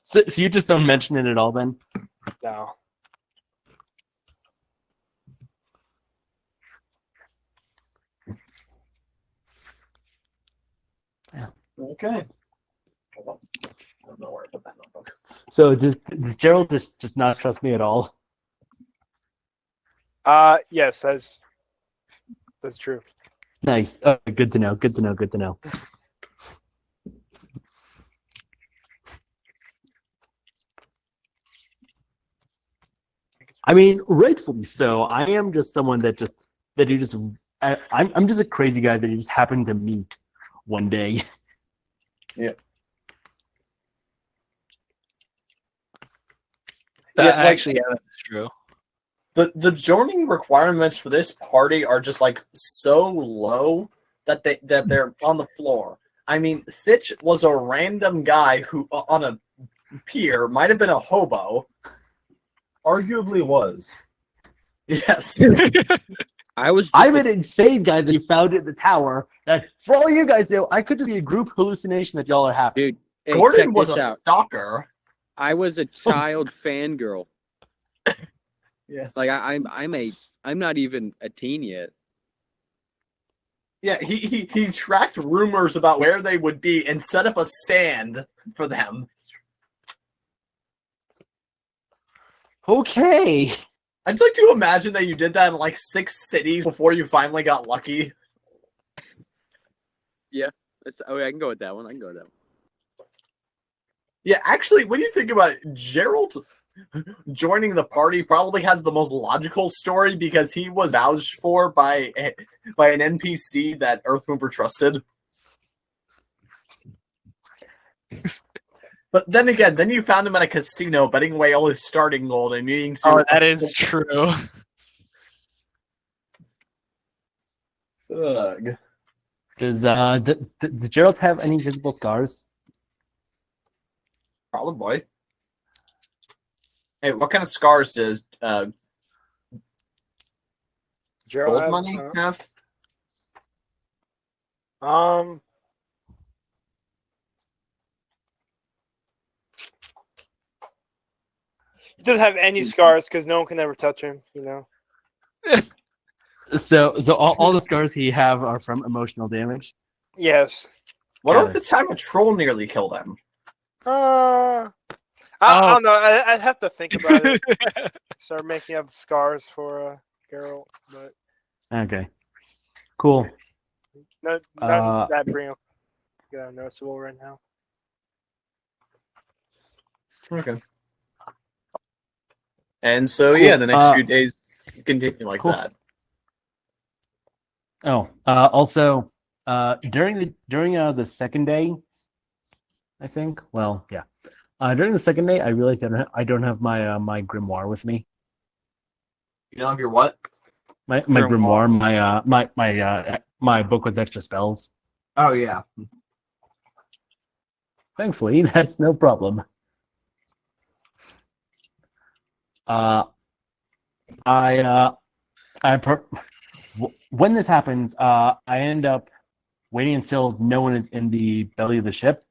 So you just don't mention it at all then? No. Okay. Hold on. I don't know where I put that notebook. So does Gerald just not trust me at all? Yes, that's true. Nice. Good to know. Good to know. Good to know. I mean, rightfully so. I am just someone I'm just a crazy guy that you just happened to meet one day. Yeah. Actually, yeah, that's true. The joining requirements for this party are just like so low that they're on the floor. I mean, Thitch was a random guy who on a pier might have been a hobo. Arguably was. Yes. I'm an insane guy that you found in the tower. That for all you guys know, I could just be a group hallucination that y'all are having. Dude, hey, Gordon check was this a out. stalker. I was a child fangirl. Yes. Like I'm not even a teen yet. Yeah, he tracked rumors about where they would be and set up a sand for them. Okay. I'd just like to imagine that you did that in like 6 cities before you finally got lucky. Yeah. I can go with that one. Yeah, actually, what do you think about it? Gerald joining the party probably has the most logical story because he was vouched for by an NPC that Earthmover trusted. But then again, then you found him at a casino betting away all his starting gold and needing to... Oh, that is true. Ugh. Does Gerald have any visible scars? Probably. Hey, what kind of scars does Gerald gold have, money have? He doesn't have any scars because no one can ever touch him, you know. So all the scars he have are from emotional damage. Yes. What Got about the time a troll nearly killed him? I don't know. I'd have to think about it. Start making up scars for Geralt, but Okay. Cool. none that bring up noticeable right now. Okay. And so Cool. yeah, the next few days continue like cool. that. Oh, also, during the second day, I think. Well, yeah. During the second day, I realized I don't have my my grimoire with me. You don't have your what? My grimoire, my book with extra spells. Oh yeah. Thankfully, that's no problem. When this happens, I end up waiting until no one is in the belly of the ship,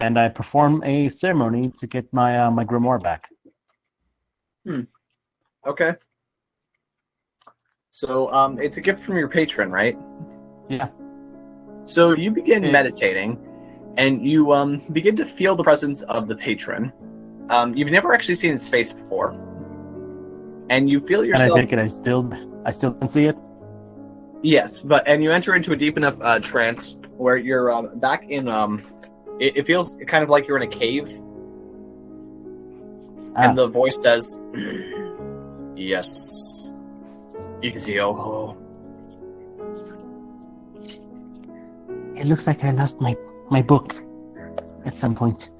and I perform a ceremony to get my my grimoire back. Okay. So it's a gift from your patron, right? Yeah. So you begin meditating, and you begin to feel the presence of the patron. You've never actually seen his face before. and you feel And I yourself. take it I still can see it. Yes, and you enter into a deep enough trance where you're back in. It feels kind of like you're in a cave, and the voice says, "Yes, Ixio." It looks like I lost my book at some point.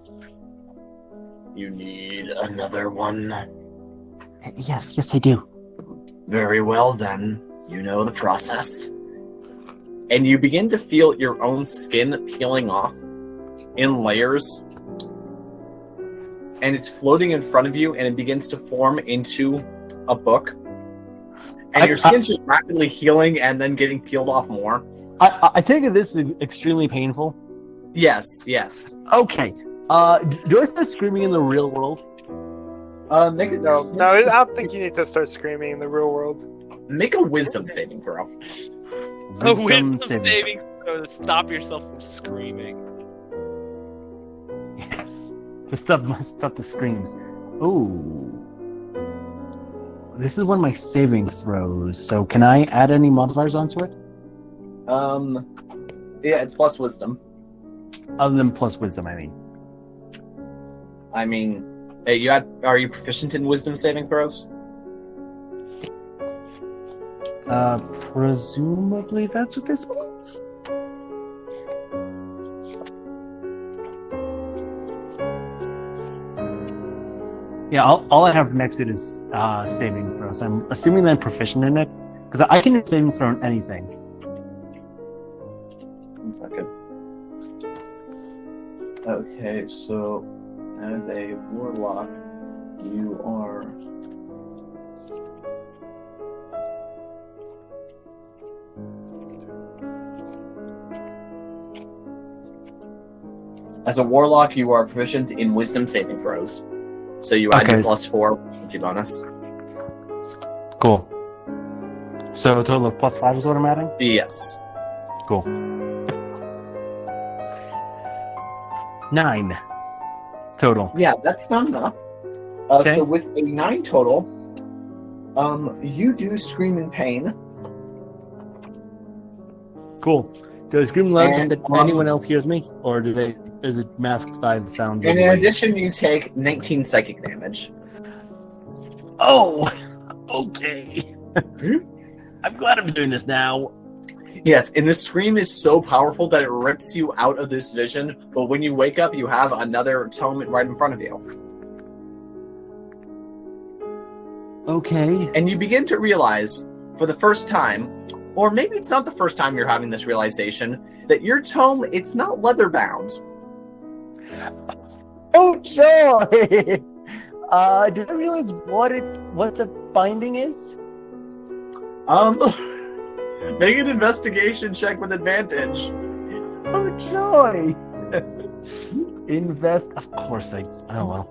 You need another one. Yes, I do. Very well, then. You know the process. And you begin to feel your own skin peeling off in layers. And it's floating in front of you, and it begins to form into a book. And your skin's just rapidly healing and then getting peeled off more. I take it this is extremely painful. Yes. Okay. Do I start screaming in the real world? Make it, No, I don't think you need to start screaming in the real world. Make a wisdom saving throw. A wisdom saving throw to stop yourself from screaming. Yes. To stop the screams. Ooh. This is one of my saving throws, so can I add any modifiers onto it? Yeah, it's plus wisdom. Other than plus wisdom, I mean. I mean, are you proficient in wisdom saving throws? Presumably that's what this means. Yeah, all I have next to it is saving throw, so I'm assuming that I'm proficient in it, because I can do saving throw on anything. 1 second. Okay, so as a warlock, you are. As a warlock, you are proficient in wisdom saving throws. So you add your +4 proficiency bonus. Cool. So a total of +5 is what I'm adding? Yes. Cool. 9 total. Yeah, that's not enough. Okay. So with a 9 total, you do scream in pain. Cool. Do I scream loud And, that anyone else hears me? Or is it masked by the sounds And of in the waves? addition, you take 19 psychic damage. Oh! Okay. I'm glad I'm doing this now. Yes, and the scream is so powerful that it rips you out of this vision, but when you wake up, you have another tome right in front of you. Okay. And you begin to realize, for the first time, or maybe it's not the first time you're having this realization, that your tome, it's not leather bound. Oh, joy! Did I realize what the binding is? Make an investigation check with advantage. Oh, joy! Invest. Of course I. Oh, well.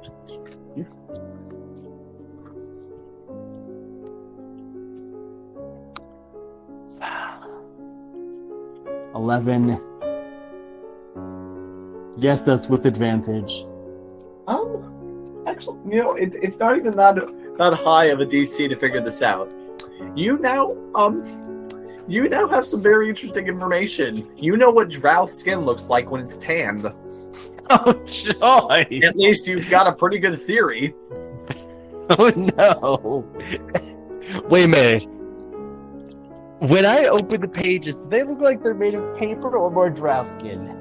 $11. Yes, that's with advantage. Actually, it's not even that high of a DC to figure this out. You now have some very interesting information. You know what drow skin looks like when it's tanned. Oh, joy! At least you've got a pretty good theory. Oh, no! Wait a minute. When I open the pages, do they look like they're made of paper or more drow skin?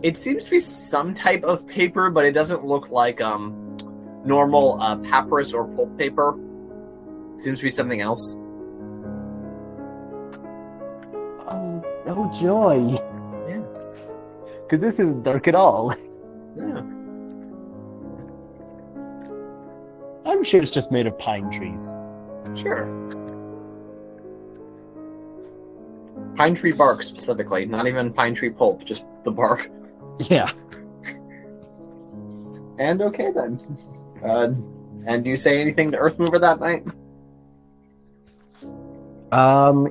It seems to be some type of paper, but it doesn't look like normal papyrus or pulp paper. It seems to be something else. Oh, joy! Yeah. Because this isn't dark at all. Yeah. I'm sure it's just made of pine trees. Sure. Pine tree bark specifically, not even pine tree pulp, just the bark. Yeah. And okay then. And do you say anything to Earthmover that night?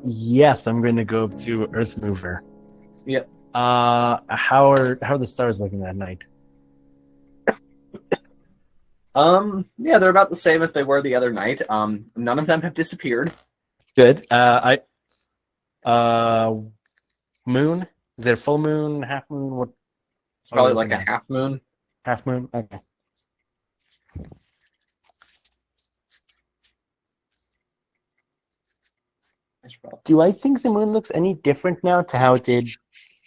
Yes, I'm going to go up to Earthmover. Yep. How are the stars looking that night? Yeah, they're about the same as they were the other night. None of them have disappeared. Good. Moon? Is it a full moon, half moon? What? It's probably what are we like a looking at? half moon. Half moon? Okay. Do I think the moon looks any different now to how it did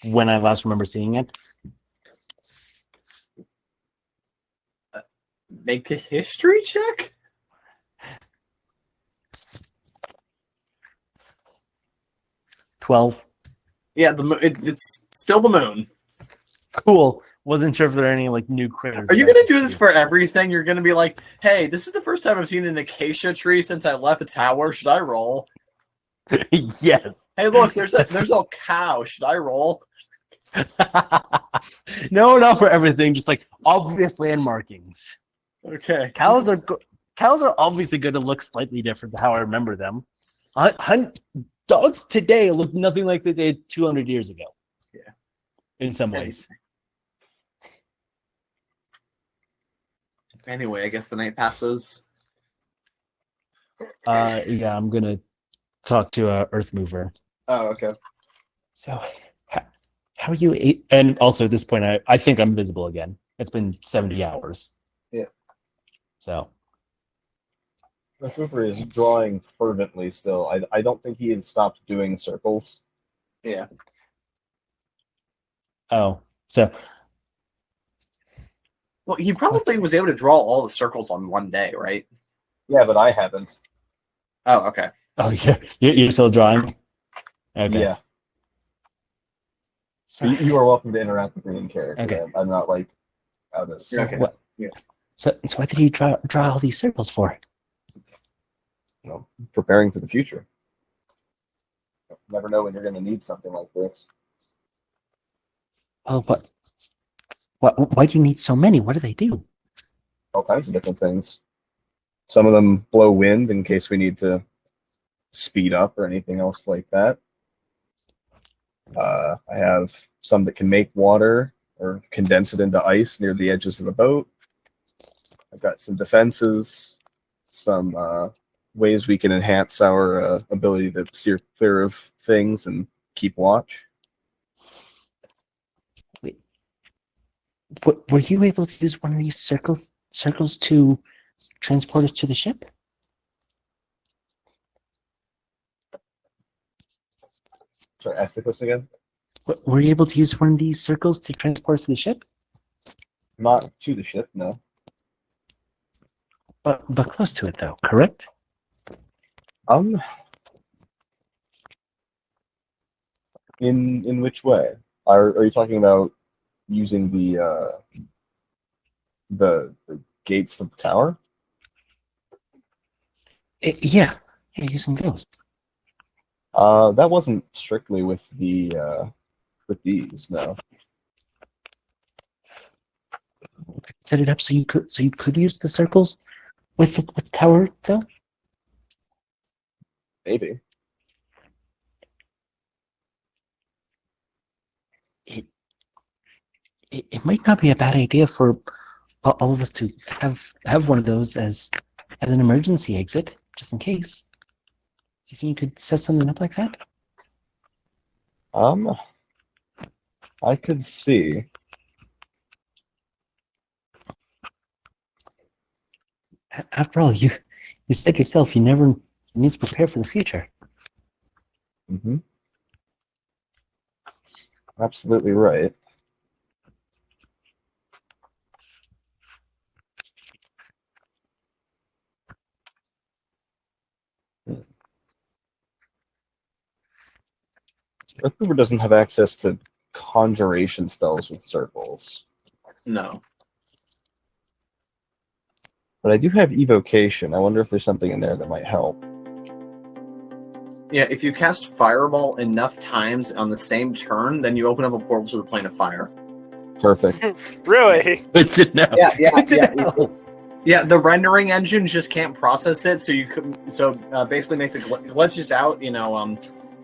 when I last remember seeing it? Make a history check? 12. Yeah, it's still the moon. Cool. Wasn't sure if there are any like new critters. Are you that I going to could do this see. for everything? You're going to be like, hey, this is the first time I've seen an acacia tree since I left the tower. Should I roll? Yes. Hey, look, there's a cow. Should I roll? No, not for everything. Just like obvious landmarkings. Okay. Cows are obviously going to look slightly different to how I remember them. Dogs today look nothing like they did 200 years ago. Yeah. In some ways. Anyway, I guess the night passes. Yeah, I'm going to talk to Earth Mover. Oh, okay. So, how are you? And also, at this point, I think I'm visible again. It's been 70 hours. Yeah. So. The Cooper is drawing fervently still. I don't think he had stopped doing circles. Yeah. Oh, so. Well, he probably was able to draw all the circles on one day, right? Yeah, but I haven't. Oh, okay. Oh, yeah. You're still drawing? Okay. Yeah. So, You are welcome to interact with me in character. Okay. I'm not like out of Okay. what- Yeah. So what did you draw all these circles for? Preparing for the future. You never know when you're going to need something like this. Oh, why do you need so many? What do they do? All kinds of different things. Some of them blow wind in case we need to speed up or anything else like that. I have some that can make water or condense it into ice near the edges of the boat. I've got some defenses, some ways we can enhance our ability to steer clear of things and keep watch. Were you able to use one of these circles to transport us to the ship? Sorry, ask the question again. Were you able to use one of these circles to transport us to the ship? Not to the ship, no. But close to it, though, correct? In which way? Are you talking about using the gates for the tower? Yeah, using those. That wasn't strictly with the with these, no. Set it up so you could use the circles with the tower, though. Maybe. It might not be a bad idea for all of us to have one of those as an emergency exit, just in case. Do you think you could set something up like that? I could see. After all, you said yourself you never need to prepare for the future. Mm-hmm. Absolutely right. Earthmover doesn't have access to conjuration spells with circles, No. but I do have evocation. I wonder if there's something in there that might help. Yeah, if you cast Fireball enough times on the same turn, then you open up a portal to the plane of fire. Perfect. Really? Good to know. Yeah, the rendering engine just can't process it, so you could. So basically, makes it glitches out.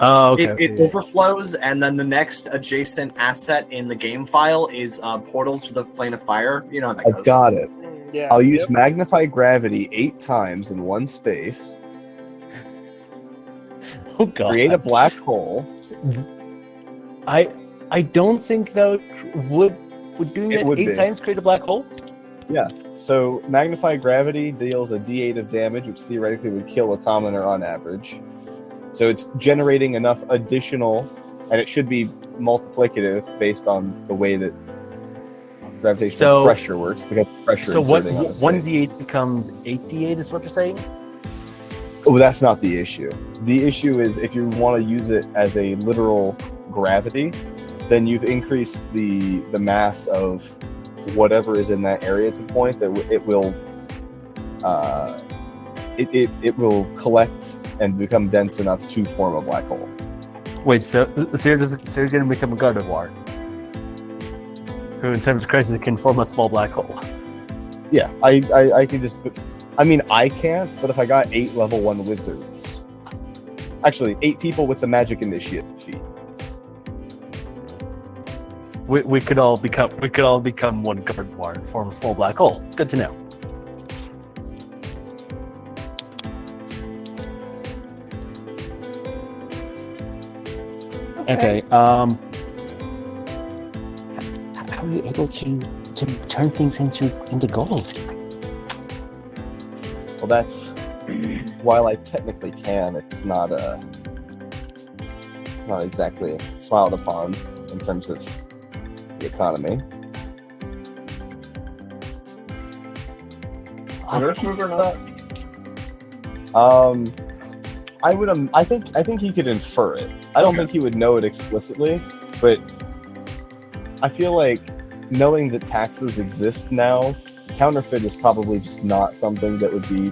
Oh, okay. It overflows, and then the next adjacent asset in the game file is portals to the plane of fire. You know how that I goes. got it. Yeah. I'll use magnify gravity 8 times in one space. Oh god. Create a black hole. I don't think that would doing It that would 8 be. times create a black hole? Yeah. So magnify gravity deals a d8 of damage, which theoretically would kill a commoner on average. So it's generating enough additional, and it should be multiplicative based on the way that gravitational pressure works, because pressure So what exerting on the 1 space. d8 becomes 8 d8 is what you're saying? Oh, that's not the issue. The issue is if you want to use it as a literal gravity, then you've increased the mass of whatever is in that area to the point that it will it will collect and become dense enough to form a black hole. Wait, so you're going to become a Gardevoir, who in times of crisis can form a small black hole. Yeah, I can just. I mean, I can't, but if I got 8 level 1 wizards, actually 8 people with the magic initiative feat. We could all become one Gardevoir and form a small black hole. Good to know. Okay. How are you able to turn things into gold? Well, that's while I technically can, it's not exactly smiled upon in terms of the economy. Earth mover not? I think he could infer it. I don't think he would know it explicitly, but I feel like knowing that taxes exist now, counterfeit is probably just not something that would be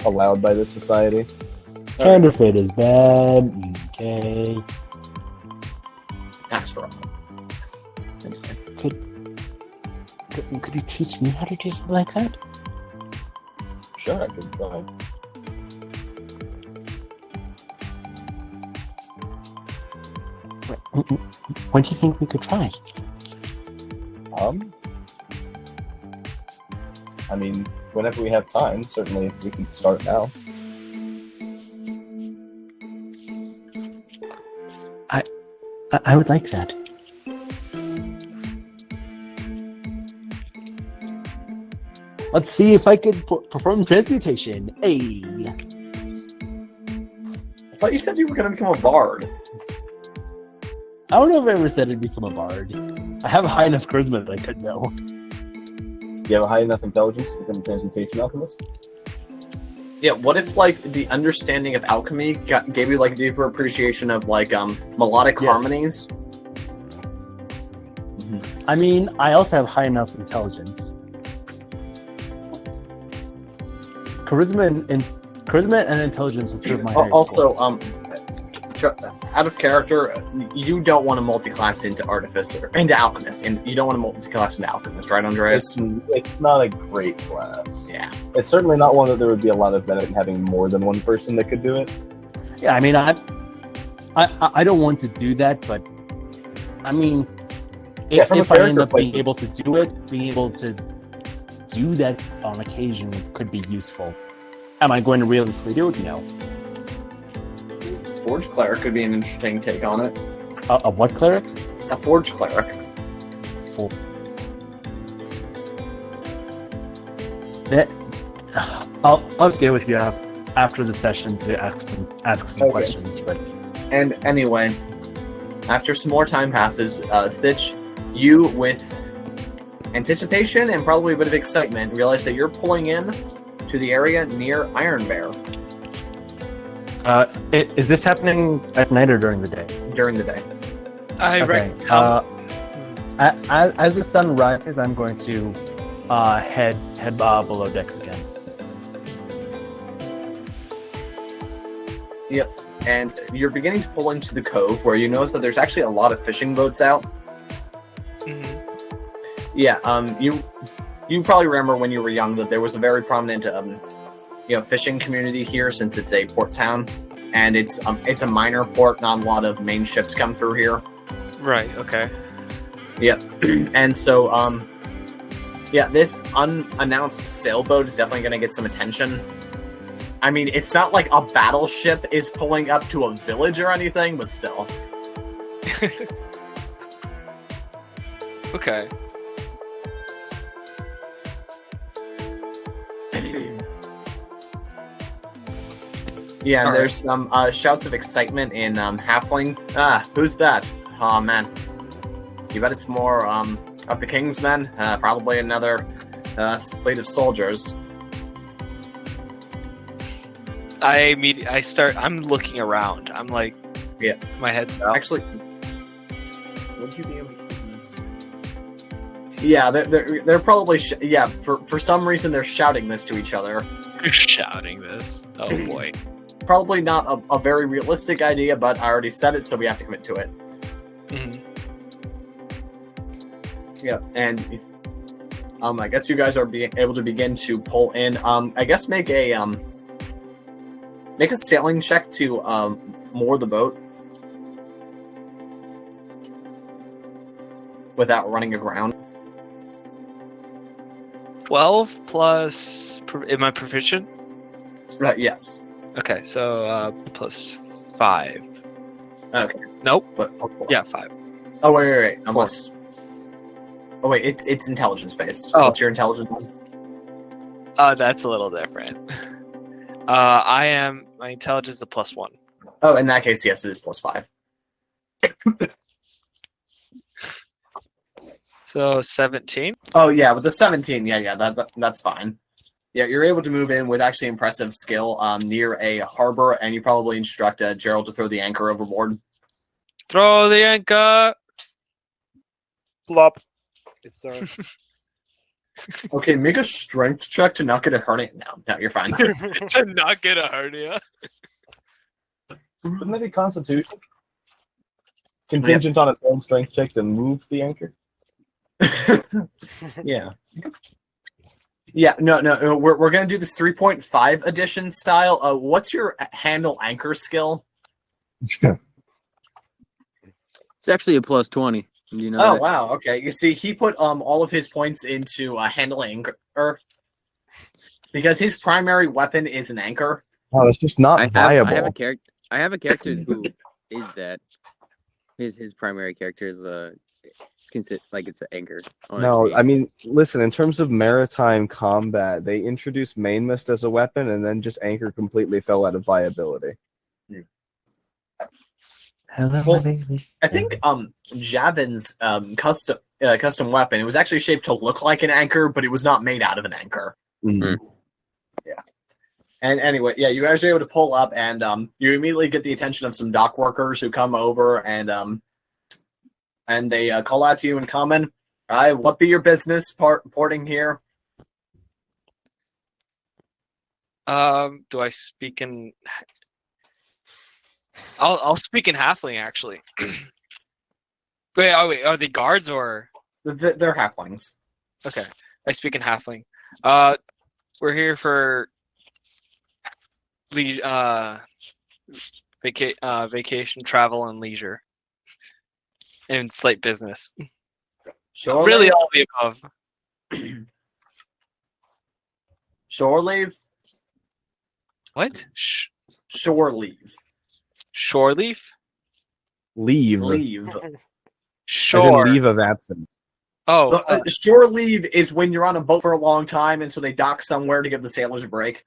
allowed by this society. Counterfeit is bad. Okay. That's wrong. Could you teach me how to do something like that? Sure, I could try. When do you think we could try? I mean, whenever we have time, certainly we can start now. I would like that. Let's see if I could perform transmutation. Hey. I thought you said you were going to become a bard. I don't know if I ever said I'd become a bard. I have a high enough charisma that I could know. Do you have a high enough intelligence to become a transmutation alchemist? Yeah, what if, like, the understanding of alchemy gave you, like, a deeper appreciation of, like, melodic harmonies? I mean, I also have high enough intelligence. Charisma and intelligence are two of my highest Also, scores. out of character, you don't want to multi-class into artificer, into alchemist, and you don't want to multi-class into alchemist, right, Andreas? It's not a great class. Yeah. It's certainly not one that there would be a lot of benefit in having more than one person that could do it. Yeah, I mean, I don't want to do that, but I mean, if I end up being able to do it, being able to do that on occasion could be useful. Am I going to realistically do it? No. Forge cleric could be an interesting take on it. A what cleric? A forge cleric. I'll just get with you after the session to ask some questions. But And anyway, after some more time passes, Thitch, you with anticipation and probably a bit of excitement realize that you're pulling in to the area near Ironbear is this happening at night or during the day? during the day. As the sun rises, I'm going to head below decks again. Yep. And you're beginning to pull into the cove where you notice that there's actually a lot of fishing boats out. Yeah, you probably remember when you were young that there was a very prominent fishing community here, since it's a port town, and it's a minor port. Not a lot of main ships come through here. Right. Okay. Yep. And so Yeah, this unannounced sailboat is definitely going to get some attention. I mean, it's not like a battleship is pulling up to a village or anything, but still. Okay. Yeah, and All there's some shouts of excitement in Halfling. Ah, who's that? Oh man, you bet it's more of the King's men. Probably another fleet of soldiers. I'm looking around. I'm like, Yeah. my head's out. Actually, would you be able to do this? Yeah, they're probably for some reason they're shouting this to each other. You're shouting this. Oh boy. Probably not a very realistic idea, but I already said it, so we have to commit to it. Mhm. Yeah, and I guess you guys are being able to begin to pull in. I guess make a sailing check to moor the boat without running aground. 12 plus. Am I proficient? Right? Yes. Okay, so plus 5. Okay. Nope. But Yeah, 5. Oh wait. Unless. Oh wait, it's intelligence based. Oh. What's your intelligence one? That's a little different. My intelligence is a +1. Oh, in that case, yes, it is +5. So 17. Oh yeah, with the 17, that's fine. Yeah, you're able to move in with actually impressive skill near a harbor, and you probably instruct Gerald to throw the anchor overboard. Throw the anchor. Flop. It's there. Okay, make a strength check to not get a hernia. No, you're fine. To not get a hernia. Wouldn't that be Constitution? Contingent on its own strength check to move the anchor? Yeah. Yeah, no. We're gonna do this 3.5 edition style. What's your handle anchor skill? It's actually a +20. You know Oh that? wow, okay. You see, he put all of his points into handling anchor because his primary weapon is an anchor. Oh, that's just not viable. I have a character who is that. His primary character is it's an anchor. On No, HP. I mean, listen, in terms of maritime combat, they introduced mainmast as a weapon, and then just anchor completely fell out of viability. Hello, Well, my baby. I think Javin's custom weapon, it was actually shaped to look like an anchor, but it was not made out of an anchor. Mhm. Yeah. And anyway, yeah, you guys are able to pull up, and you immediately get the attention of some dock workers who come over, and they call out to you in common. What be your business porting here? Do I speak in? I'll speak in halfling actually. Wait, are they guards or? They're halflings. Okay, I speak in halfling. We're here for vacation, travel, and leisure, and slight business. Shore Really, leave? all of the above. Shore leave? What? Shore leave. Shore leaf? Leave. Leave. As in Shore. leave of absence. Oh, Shore leave is when you're on a boat for a long time, and so they dock somewhere to give the sailors a break.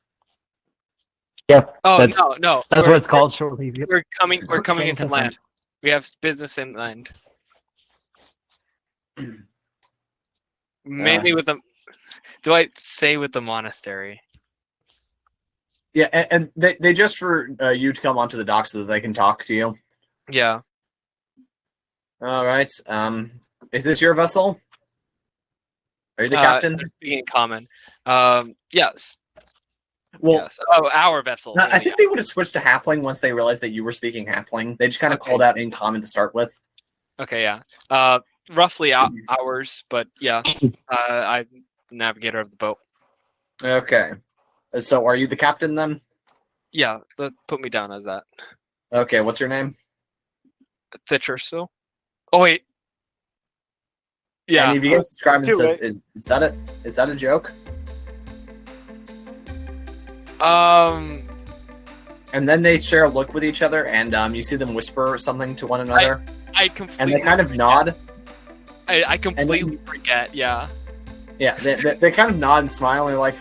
Yep. oh that's, no. That's what it's called, shore leave. Yep. We're coming into Same land. We have business inland. Mainly with the. Do I say with the monastery? Yeah, and they just for you to come onto the dock so that they can talk to you. Yeah. All right. Is this your vessel? Are you the captain? They're speaking in common. Yes. Well, Yes. Oh, our vessel. I think they would have switched to halfling once they realized that you were speaking halfling. They just kind of Okay. called out in common to start with. Okay. Yeah. Roughly hours, but yeah. I'm navigator of the boat. Okay. So are you the captain then? Yeah. Put me down as that. Okay, what's your name? Thitcher still. Oh wait. Yeah. And he begins to describe and Too says, late. is that it? Is that a joke? And then they share a look with each other, and you see them whisper something to one another, I completely. and they kind of forget. nod. I completely forget. Yeah. Yeah, they kind of nod and smile, and they're like,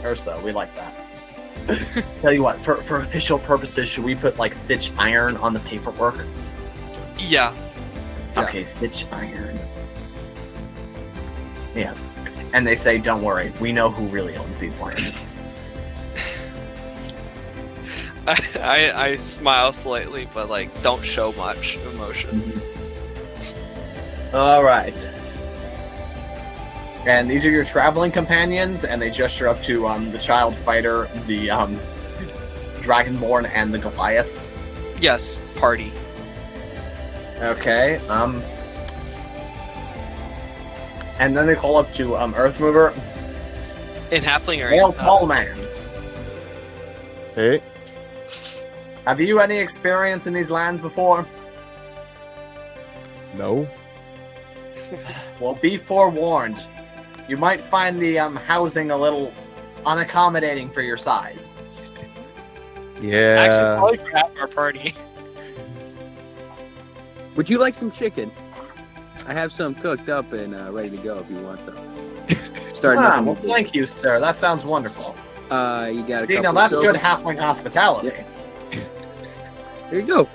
Ursa, we like that. Tell you what, for official purposes, should we put like Stitch Iron on the paperwork? Yeah. Okay, Stitch Iron. Yeah. And they say, don't worry, we know who really owns these lands. I smile slightly, but like don't show much emotion. All right. And these are your traveling companions, and they gesture up to the child fighter, the Dragonborn, and the Goliath. Yes, party. Okay. And then they call up to Earthmover. In halfling or Hail, tall man. Hey, Have you any experience in these lands before? no. Well, be forewarned. You might find the housing a little unaccommodating for your size. Yeah. Actually, probably for half our party. Would you like some chicken? I have some cooked up and ready to go if you want some. Starting Ah, up. well, thank you, sir. That sounds wonderful. You got a See, now couple that's of good silver- halfling hospitality. There you go.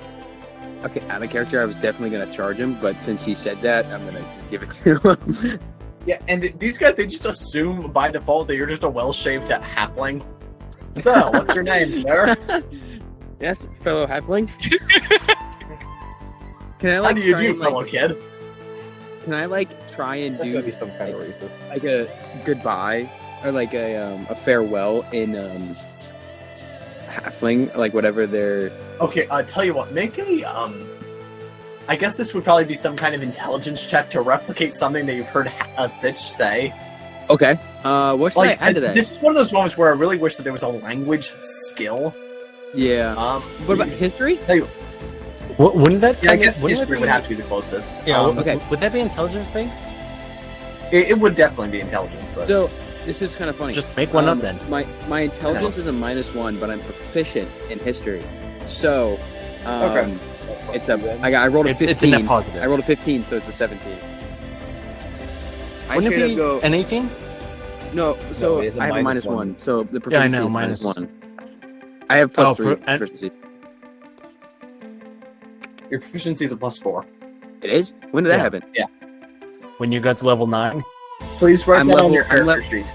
Okay, out of character, I was definitely gonna charge him, but since he said that, I'm gonna just give it to him. Yeah, and these guys, they just assume by default that you're just a well-shaped halfling. So, what's your name, sir? Yes, fellow halfling. Can I How like do you try do, and, fellow like, kid? Can I like try and That's do gonna be some kind of racist. like a goodbye or like a farewell in halfling, like whatever their Okay, tell you what, make a, I guess this would probably be some kind of intelligence check to replicate something that you've heard Thitch say. Okay. What should Like, I add to that? this is one of those moments where I really wish that there was a language skill. Yeah. What about history? Wouldn't that? Yeah, I guess wouldn't history that would be- have to be the closest. Yeah. okay. Would that be intelligence based? It would definitely be intelligence, but So this is kind of funny. Just make one up then. My intelligence is a -1, but I'm proficient in history. So, Okay. it's a. I rolled a 15. It's a net positive. I rolled a 15, so it's a 17. I Wouldn't straight it up be go an 18? no. So No, it is a I have a -1. -1. So the Yeah, I proficiency know, is minus- -1. I have plus 3 and- proficiency. your proficiency is a +4. It is. When did that Yeah. happen? When you got to level 9? Please write I'm that on level- your I'm character level- sheet.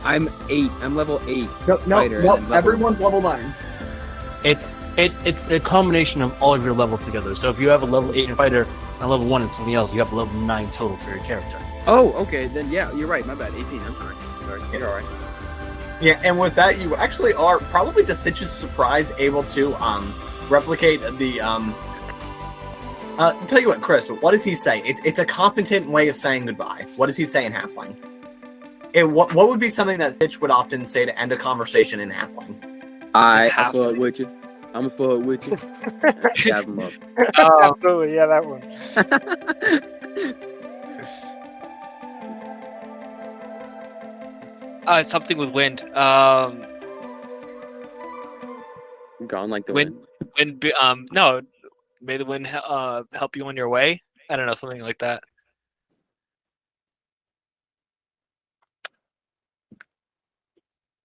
I'm 8. I'm level 8. No, Fighter and level- everyone's level 9. It's the combination of all of your levels together. So if you have a level 8 fighter and level 1 and something else, you have a level 9 total for your character. Oh, okay. Then yeah, you're right. My bad. 18. I'm sorry. You're Yes. all right. Yeah, and with that, you actually are, probably to Stitch's surprise, able to replicate the tell you what, Chris, what does he say? It's a competent way of saying goodbye. What does he say in Halfling? What would be something that Stitch would often say to end a conversation in Halfling? I Half- fuck with you. I'm a fuck with you. Stab him up. Absolutely, yeah, that one. Something with wind. Gone like the Wind- wind. No. May the wind help you on your way. I don't know, something like that.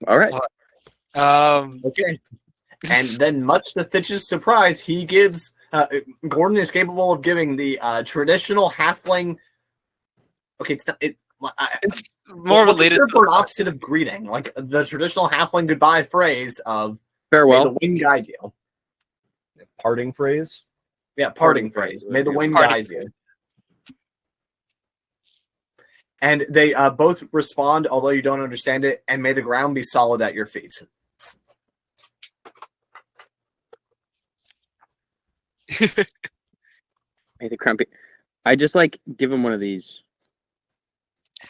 All right. Okay. And then, much to Stitch's surprise, he gives Gordon is capable of giving the traditional halfling. Okay, it's not. It's more what's the related term to for an opposite of greeting, like the traditional halfling goodbye phrase of "May Farewell. the wind guide you." Parting phrase. Yeah, parting phrase. May the wind Parting guide you. And they both respond, although you don't understand it. And may the ground be solid at your feet. Hey, the crumpy. I just like give him one of these.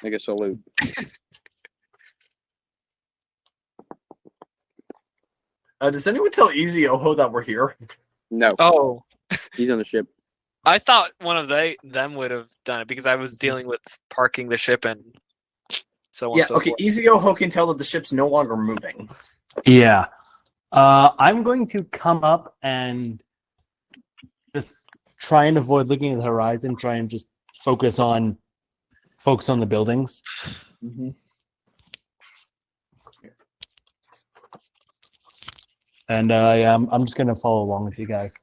Like a salute. Does anyone tell Easy Oho that we're here? No, Oh, he's on the ship. I thought one of them would have done it because I was dealing with parking the ship and so on Yeah, and so okay, forth. Easygo can tell that the ship's no longer moving. Yeah. I'm going to come up and just try and avoid looking at the horizon. Try and just focus on the buildings. Mm-hmm. And I'm just gonna follow along with you guys.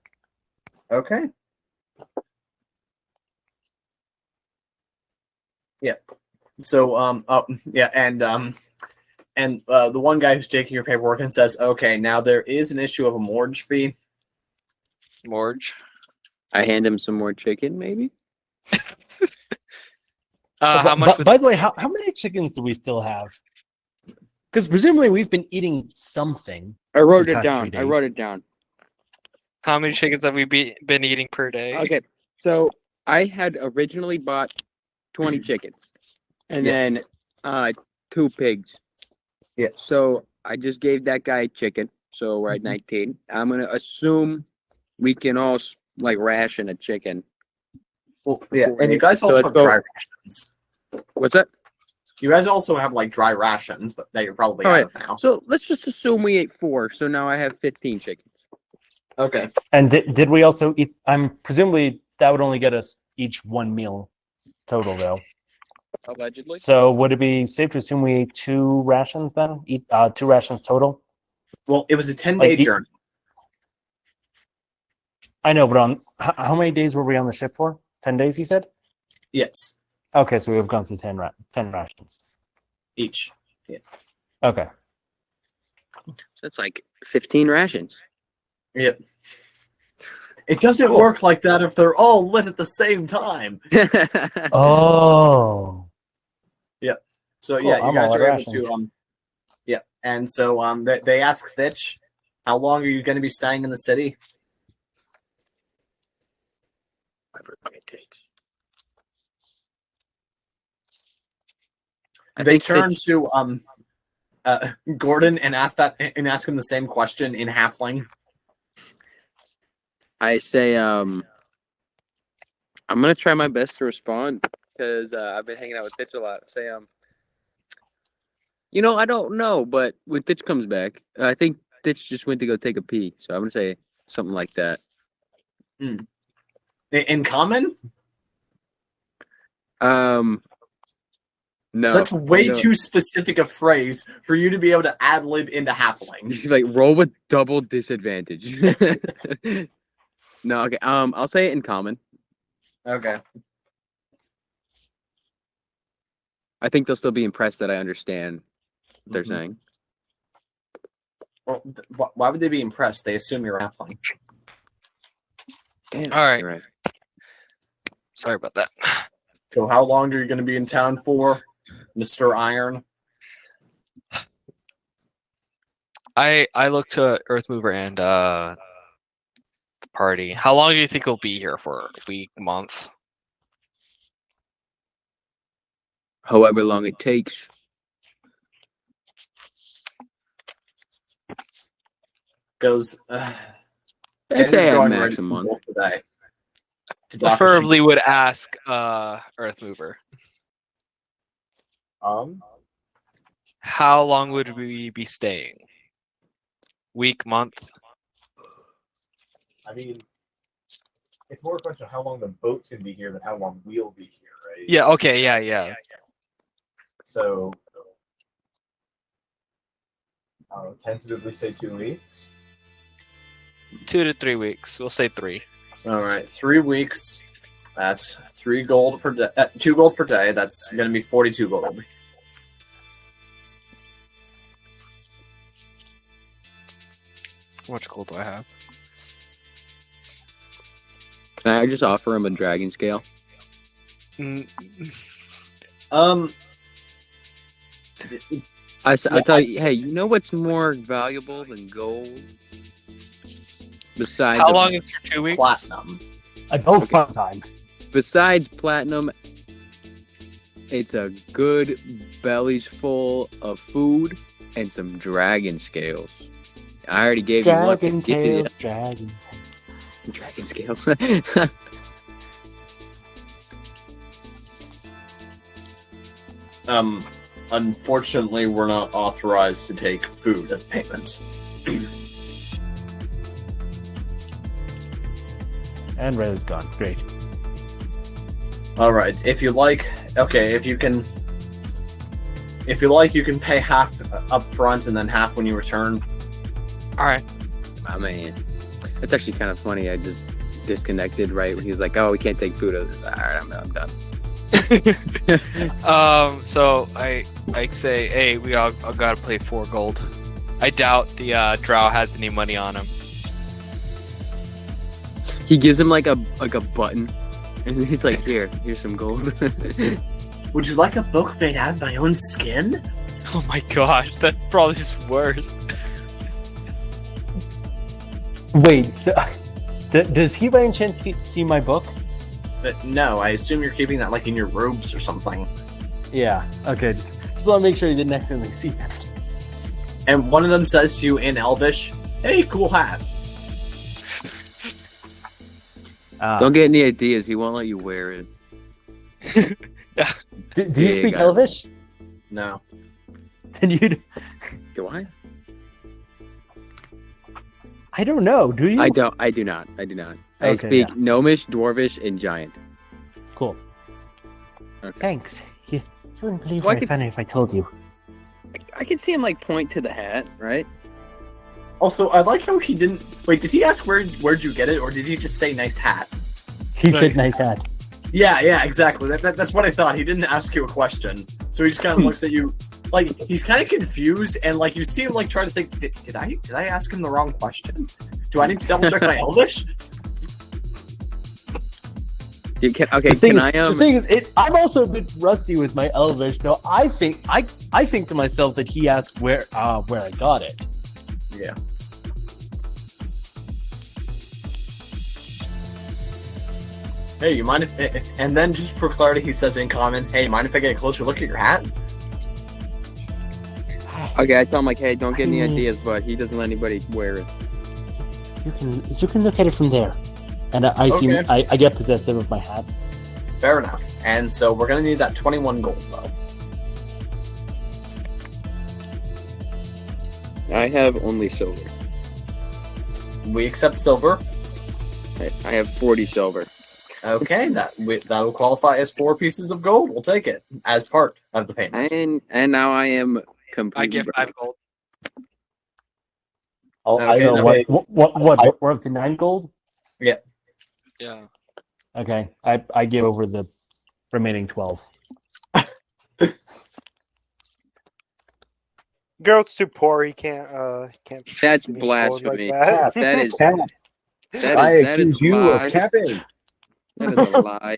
Okay. Yeah. So yeah, and the one guy who's taking your paperwork and says, "Okay, now there is an issue of a mortgage fee." Morge. I hand him some more chicken, maybe. How much? By the way, how many chickens do we still have? Because presumably we've been eating something. I wrote the it past down. 3 I days. wrote it down. How many chickens have we been eating per day? Okay, so I had originally bought 20 chickens, and Yes. then 2 pigs. Yes. So I just gave that guy a chicken. So we're at 19. I'm gonna assume we can all like ration a chicken. Well, yeah, and you guys also let's have go. dry rations. What's that? You guys also have like dry rations, but that you're probably All out right. of now. So let's just assume we ate 4. So now I have 15 chickens. Okay. And did we also eat? I'm presumably that would only get us each 1 meal total, though. Allegedly. So would it be safe to assume we ate 2 rations then? Eat 2 rations total? Well, it was a 10-day Like, journey. I know, but on how many days were we on the ship for? 10 days, you said? Yes, Okay, so we've gone through 10 rations. each. Okay. So that's like 15 rations. Yep. It doesn't Cool. work like that if they're all lit at the same time. Oh. So Cool, yeah, you I'm guys all are out able rations. to yeah, and so they ask Thitch, how long are you going to be staying in the city? However long it takes. They turn to Gordon and ask him the same question in Halfling. I say, I'm gonna try my best to respond because I've been hanging out with Pitch a lot. Say, I don't know, but when Pitch comes back, I think Pitch just went to go take a pee. So I'm gonna say something like that. In common? No, That's way too specific a phrase for you to be able to ad lib into Halfling. He's like roll with double disadvantage. No, okay. I'll say it in common. Okay. I think they'll still be impressed that I understand what they're saying. Well, why would they be impressed? They assume you're a Halfling. Damn. All right. You're right. Sorry about that. So how long are you going to be in town for, Mr. Iron? I look to Earthmover and party. How long do you think we'll be here for? A week, month? However long it takes. Goes. I say at max a month. Today. Preferably would ask Earthmover. How long would we be staying? Week, month? I mean, it's more a question of how long the boat's going to be here than how long we'll be here, right? Yeah, okay, yeah. So, I'll tentatively say 2 weeks. 2 to 3 weeks. We'll say 3. All right, 3 weeks. That's 3 gold per day. 2 gold per day. That's going to be 42 gold. How much gold do I have? Can I just offer him a dragon scale? I tell you, hey, you know what's more valuable than gold? Besides, How long is your 2 weeks? Platinum. A gold fun time. Besides platinum, it's a good bellies full of food and some dragon scales. I already gave you one. Dragon scales. Dragon scales. Unfortunately, we're not authorized to take food as payment. And Red is gone. Great. All right. If you like, okay. If you like, you can pay half up front and then half when you return. All right. I mean, it's actually kind of funny. I just disconnected right when he was like, "Oh, we can't take food." I was like, all right, I'm done. So I say, hey, we all gotta pay 4 gold. I doubt the drow has any money on him. He gives him like a button, and he's like, here's some gold. Would you like a book made out of my own skin? Oh my gosh, that's probably just worse. Wait, so does he by any chance see my book? But no, I assume you're keeping that like in your robes or something. Yeah. Okay. Just want to make sure he didn't accidentally see that. And one of them says to you in Elvish, "Hey, cool hat." Don't get any ideas. He won't let you wear it. Yeah. Do you speak Elvish? No. Then you. Do I? I don't know. Do you? I do not. I Okay, speak Gnomish, Dwarvish, and Giant. Cool. Okay. Thanks. You wouldn't believe Well, I how could- funny if I told you. I can see him like point to the hat, right? Also, I like how he didn't. Wait, did he ask where'd you get it, or did he just say nice hat? He Nice. said nice hat. Yeah, exactly. That's what I thought. He didn't ask you a question, so he just kind of looks at you, like he's kind of confused, and like you see him like trying to think, did I ask him the wrong question? Do I need to double check my Elvish? Okay, The thing can I is, the thing is, I'm also a bit rusty with my Elvish, so I think to myself that he asked where I got it. Yeah. Hey, you mind if? And then just for clarity, he says in common, "Hey, mind if I get a closer look at your hat?" Okay, I tell him like, hey, don't get any ideas, but he doesn't let anybody wear it. You can look at it from there, and I get possessive of my hat. Fair enough. And so we're gonna need that 21 gold though. I have only silver. We accept silver. I have 40 silver. Okay, that will qualify as 4 pieces of gold. We'll take it as part of the payment. And now I am completely. I give broke. 5 gold. Okay, So now- what? We're up to 9 gold. Yeah. Okay, I give over the remaining 12. Geralt's too poor. He can't. That's be blasphemy. Like that. That is Cat, I that is accuse a you lie. of capping. That is a lie.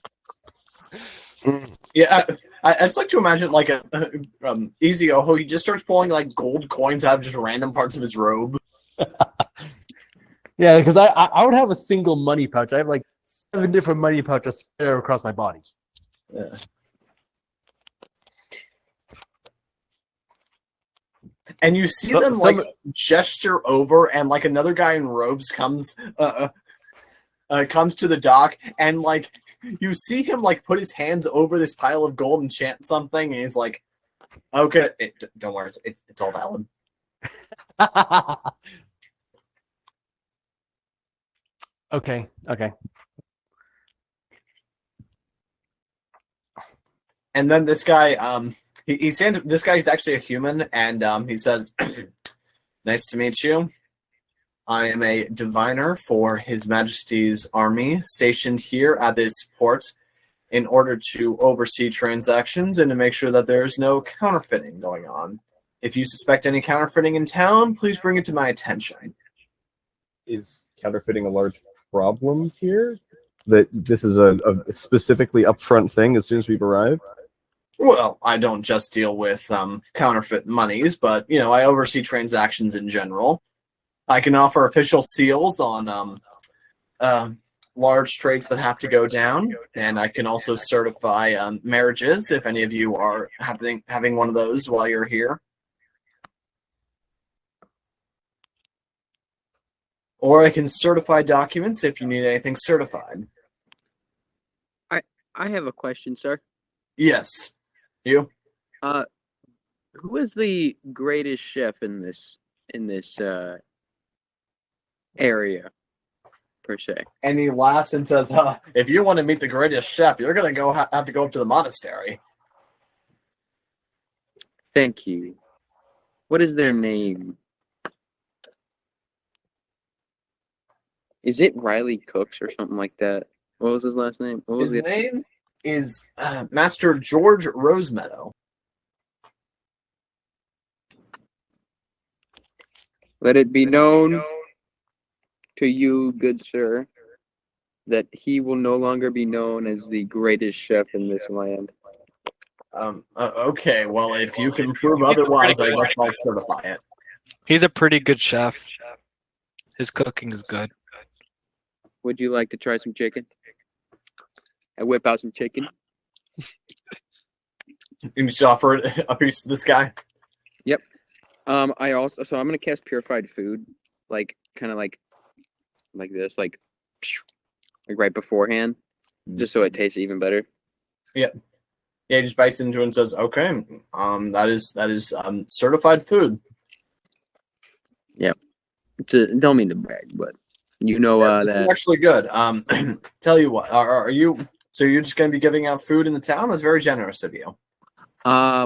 Yeah, I just like to imagine like a Easy Oho. He just starts pulling like gold coins out of just random parts of his robe. Yeah, because I would have a single money pouch. I have like 7 different money pouches spread across my body. Yeah. And you see them like gesture over, and like another guy in robes comes to the dock, and like you see him like put his hands over this pile of gold and chant something, and he's like, "Okay, don't worry, it's all valid." Okay. And then this guy, he's saying this guy is actually a human, and he says, "Nice to meet you. I am a diviner for His Majesty's army stationed here at this port in order to oversee transactions and to make sure that there is no counterfeiting going on. If you suspect any counterfeiting in town, please bring it to my attention." Is counterfeiting a large problem here? That this is a specifically upfront thing as soon as we've arrived? Well, I don't just deal with counterfeit monies, but I oversee transactions in general. I can offer official seals on large trades that have to go down, and I can also certify marriages if any of you are having one of those while you're here. Or I can certify documents if you need anything certified. I have a question, sir. Yes. You? Who is the greatest chef in this area per se? And he laughs and says, if you want to meet the greatest chef, you're going to have to go up to the monastery. Thank you. What is their name? Is it Riley Cooks or something like that? What was his last name? What was His name is Master George Rosemeadow. Let it be known to you, good sir, that he will no longer be known as the greatest chef in this land. Okay, well, if you can prove otherwise, I guess I'll certify it. He's a pretty good chef. His cooking is good. Would you like to try some chicken? I whip out some chicken. You just offer a piece to this guy? Yep. I'm gonna cast purified food, like kind of like this, like right beforehand, just so it tastes even better. Yeah. Yeah, he just bites into it and says, "Okay, that is certified food." Yep. Don't mean to brag, but you know This that is actually good. Tell you what, are you? So you're just going to be giving out food in the town? That's very generous of you. I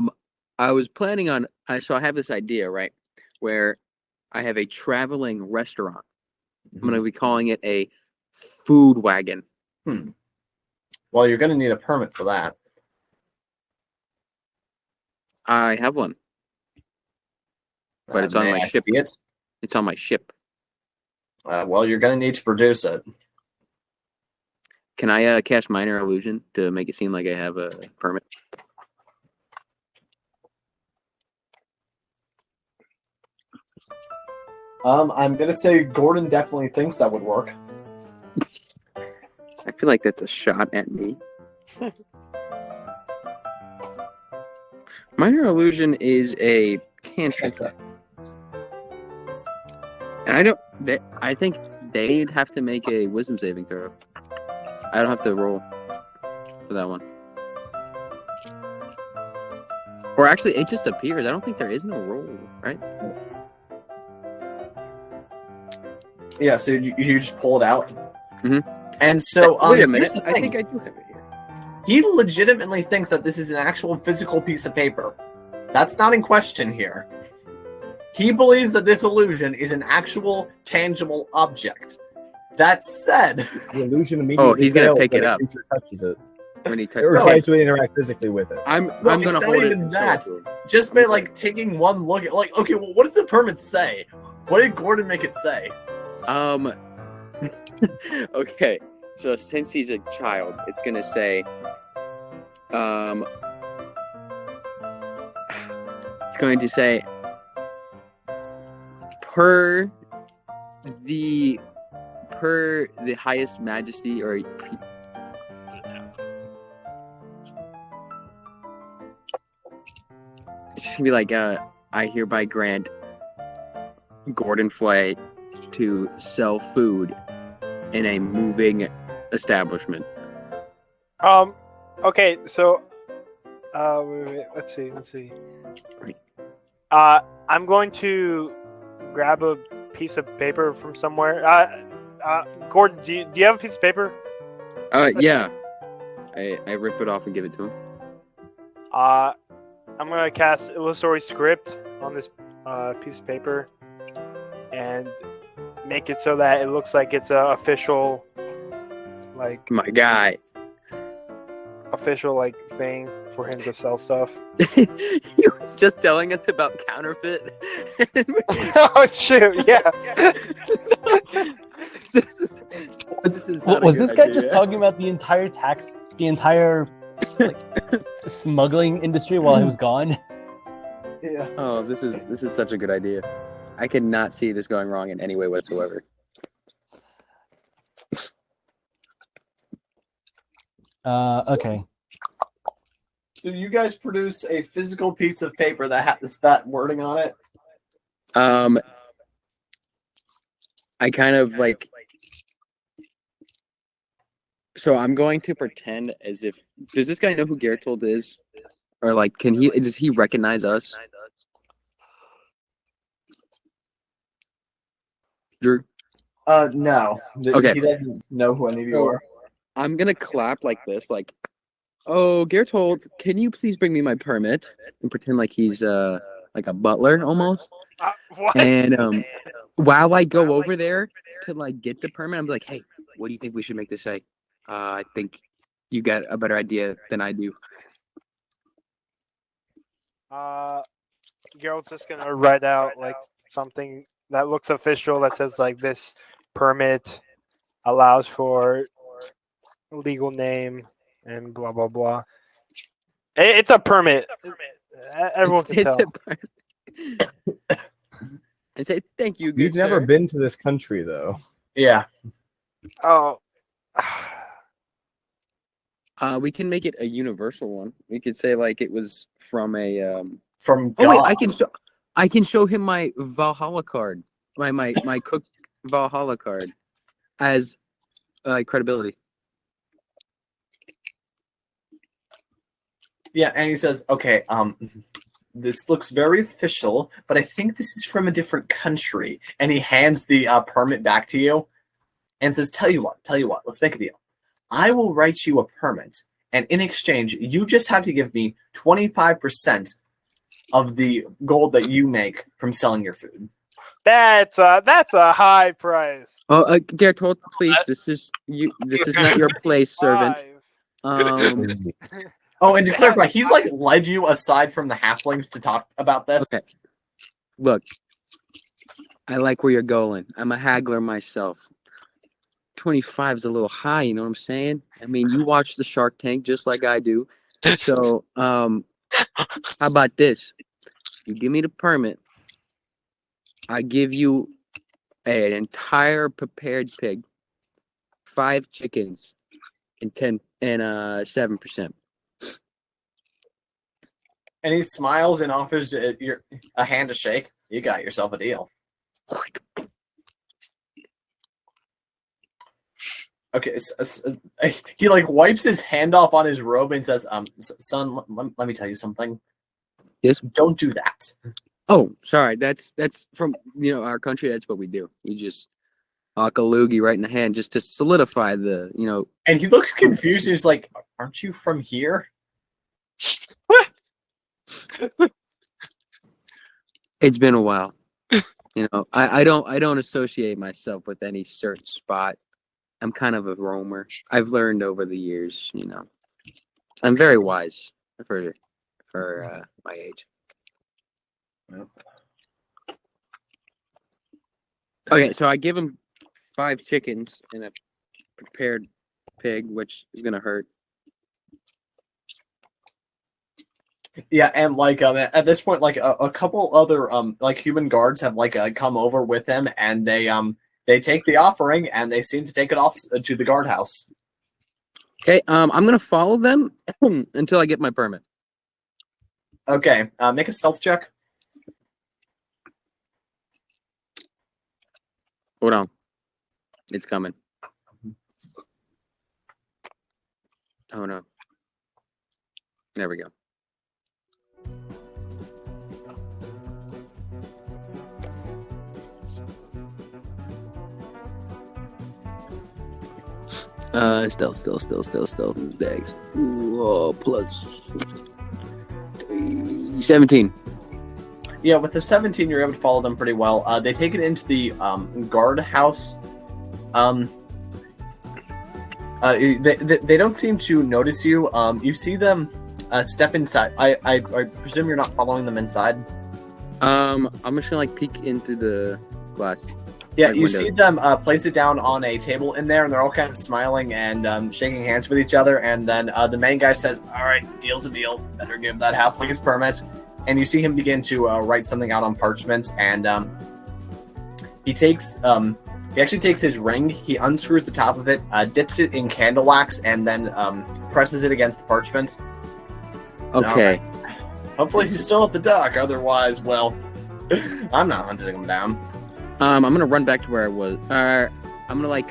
was planning on. So I have this idea, right, where I have a traveling restaurant. I'm going to be calling it a food wagon. Well, you're going to need a permit for that. I have one, but it's on May my I ship. see it? It's on my ship. Well, you're going to need to produce it. Can I cast minor illusion to make it seem like I have a permit? I'm going to say Gordon definitely thinks that would work. I feel like that's a shot at me. Minor illusion is a cantrip, and I think they'd have to make a wisdom saving throw. I don't have to roll for that one. Or actually, it just appears. I don't think there is no roll, right? Yeah, so you just pull it out. Mm-hmm. And so, wait a minute. I think I do have it here. He legitimately thinks that this is an actual physical piece of paper. That's not in question here. He believes that this illusion is an actual, tangible object. That said, The illusion immediately. Oh, he's gonna fails pick when it a up. creature touches it. When he Or touches tries to interact physically with it. I'm it's gonna not hold even it. that. Just by like taking one look at, like, okay, well, what does the permit say? What did Gordon make it say? Okay, so since he's a child, it's gonna say, it's going to say, per the highest majesty, or it's just gonna be like, I hereby grant Gordon Flay to sell food in a moving establishment. Okay, so wait, let's see. Right. I'm going to grab a piece of paper from somewhere. Gordon, do you have a piece of paper? Yeah. I rip it off and give it to him. I'm gonna cast illusory script on this piece of paper and make it so that it looks like it's a official, like, My guy. official like thing for him to sell stuff. He was just telling us about counterfeit. Oh shoot! Yeah. This is not a Was good this guy idea. just talking about the entire like, smuggling industry while he was gone? Yeah. Oh, this is such a good idea. I cannot see this going wrong in any way whatsoever. Okay. So you guys produce a physical piece of paper that has that wording on it? I kind of like. So I'm going to pretend as if. Does this guy know who Gertold is? or like, does he recognize us? Drew? No. Okay. He doesn't know who any of you So- are. I'm gonna clap like this, like, oh, Gertold, can you please bring me my permit? And pretend like he's like a butler almost. What? And while I go over there to like get the permit, I'm like, hey, what do you think we should make this say? I think you got a better idea than I do. Gerald's just gonna write out like something that looks official that says like this permit allows for legal name and blah blah blah. It's a permit. Everyone can tell. And say thank you, good You've never sir. been to this country, though. Yeah. Oh. We can make it a universal one. We could say like it was from a From Oh wait, God. I can show him my Valhalla card, my cooked Valhalla card, as credibility. Yeah, and he says, "Okay, this looks very official, but I think this is from a different country." And he hands the permit back to you, and says, tell you what, let's make a deal. I will write you a permit, and in exchange, you just have to give me 25% of the gold that you make from selling your food." That's a high price. Oh, Gertold, please, this is not your place, servant. 5. Oh, and to clarify, he's like led you aside from the halflings to talk about this. Okay. Look, I like where you're going. I'm a haggler myself. 25 is a little high, you know what I'm saying? I mean, you watch the Shark Tank just like I do. So, how about this? You give me the permit. I give you an entire prepared pig, 5 chickens, and 7%. And he smiles and offers a hand to shake. You got yourself a deal. Okay, he like wipes his hand off on his robe and says, son, let me tell you something. Yes. Don't do that." Oh, sorry. That's from our country. That's what we do. We just knock a loogie right in the hand just to solidify the. And he looks confused. And he's like, "Aren't you from here?" It's been a while. I don't associate myself with any certain spot. I'm kind of a roamer. I've learned over the years. I'm very wise for my age. Okay, so I give him 5 chickens and a prepared pig, which is gonna hurt. Yeah, and like at this point, like a couple other like human guards have like come over with him, and they take the offering and they seem to take it off to the guardhouse. Okay, I'm gonna follow them until I get my permit. Okay, make a stealth check. Hold on, it's coming. Oh no, there we go. Still. Bags. Oh, plus 17. Yeah, with the 17, you're able to follow them pretty well. They take it into the guard house. They don't seem to notice you. You see them step inside. I presume you're not following them inside. I'm just gonna peek in through the glass. Yeah, Like you window. see them place it down on a table in there, and they're all kind of smiling and shaking hands with each other. And then the main guy says, "All right, deal's a deal. Better give that halfling his permit." And you see him begin to write something out on parchment. And he actually takes his ring. He unscrews the top of it, dips it in candle wax, and then presses it against the parchment. Okay. Hopefully, he's still at the dock. Otherwise, well, I'm not hunting him down. I'm gonna run back to where I was. I'm gonna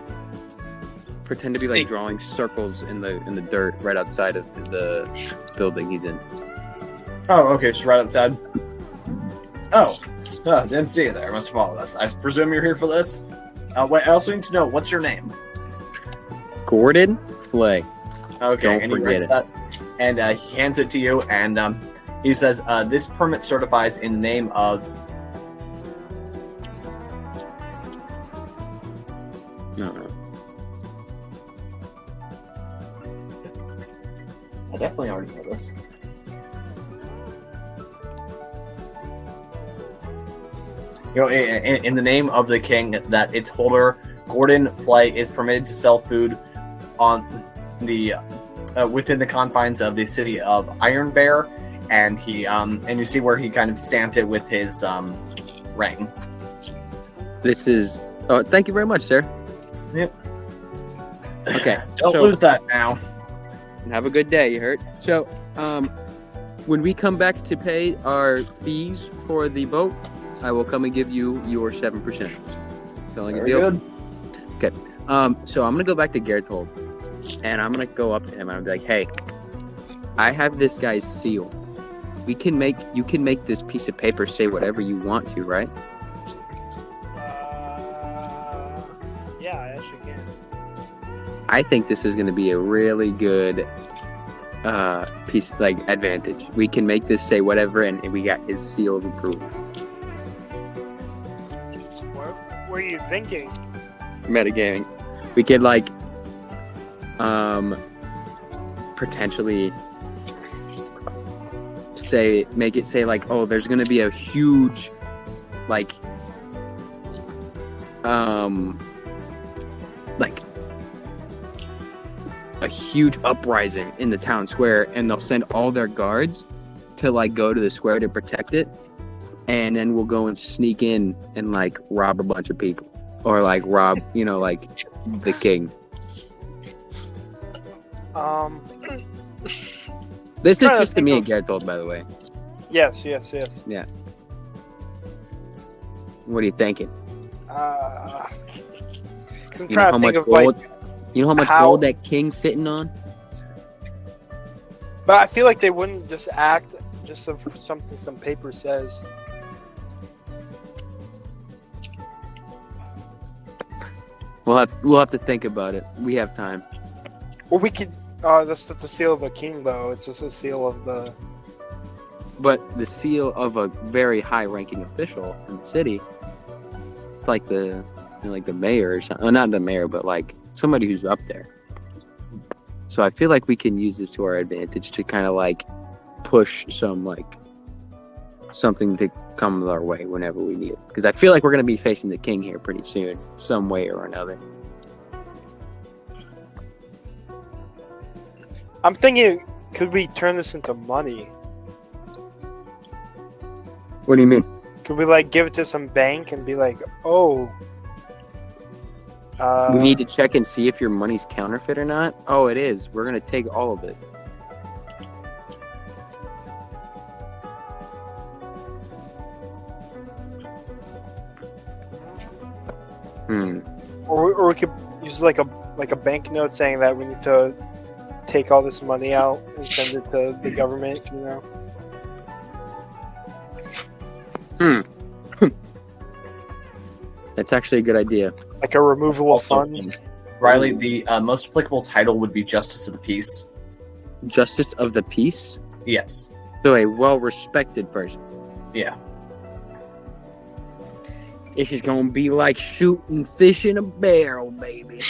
pretend to be drawing circles in the dirt right outside of the building he's in. Oh, okay, just right outside. Oh, didn't see you there. Must have followed us. I presume you're here for this. Wait, I also need to know, what's your name? Gordon Flay. Okay, Don't and he forget writes it. that, and he hands it to you, and he says, "This permit certifies in the name of." No. I definitely already know this. In the name of the king, that its holder, Gordon Flay, is permitted to sell food on the within the confines of the city of Ironbear, and he and you see where he kind of stamped it with his ring. This is. Oh, thank you very much, sir. Yep. Okay. Don't so, lose that now. Have a good day. You heard. So, when we come back to pay our fees for the boat, I will come and give you your 7%. Sound like a Very deal? good. Okay. So I'm gonna go back to Gerthold, and I'm gonna go up to him and I'm be like, "Hey, I have this guy's seal. You can make this piece of paper say whatever you want to, right?" Yeah, I actually can. I think this is gonna be a really good piece, like advantage. We can make this say whatever, and we got his seal of approval. What were you thinking? Metagaming. We could like potentially make it say like, oh, there's gonna be a huge like a huge uprising in the town square, and they'll send all their guards to like go to the square to protect it, and then we'll go and sneak in and like rob a bunch of people, or like rob, like the king. This is trying to just to think me of- and Gerthold, by the way. Yes. What are you thinking? I'm You know trying how to much think of gold? like, You know how much how- gold that king's sitting on? but I feel like they wouldn't just act just of something some paper says. We'll have to think about it. We have time. Or we could. That's not the seal of a king, though. It's just a seal of the. But the seal of a very high-ranking official in the city, it's like the mayor or something. Well, not the mayor, but like somebody who's up there. So I feel like we can use this to our advantage to kind of like push something to come our way whenever we need it. Because I feel like we're going to be facing the king here pretty soon, some way or another. I'm thinking, could we turn this into money? What do you mean? Could we like give it to some bank and be like, oh, We need to check and see if your money's counterfeit or not. Oh, it is. We're going to take all of it. or we could use like a banknote saying that we need to take all this money out and send it to the government. That's actually a good idea. Like a removable Also, funds. Riley, the most applicable title would be Justice of the Peace. Justice of the peace? Yes. So a well-respected person. Yeah. This is going to be like shooting fish in a barrel, baby.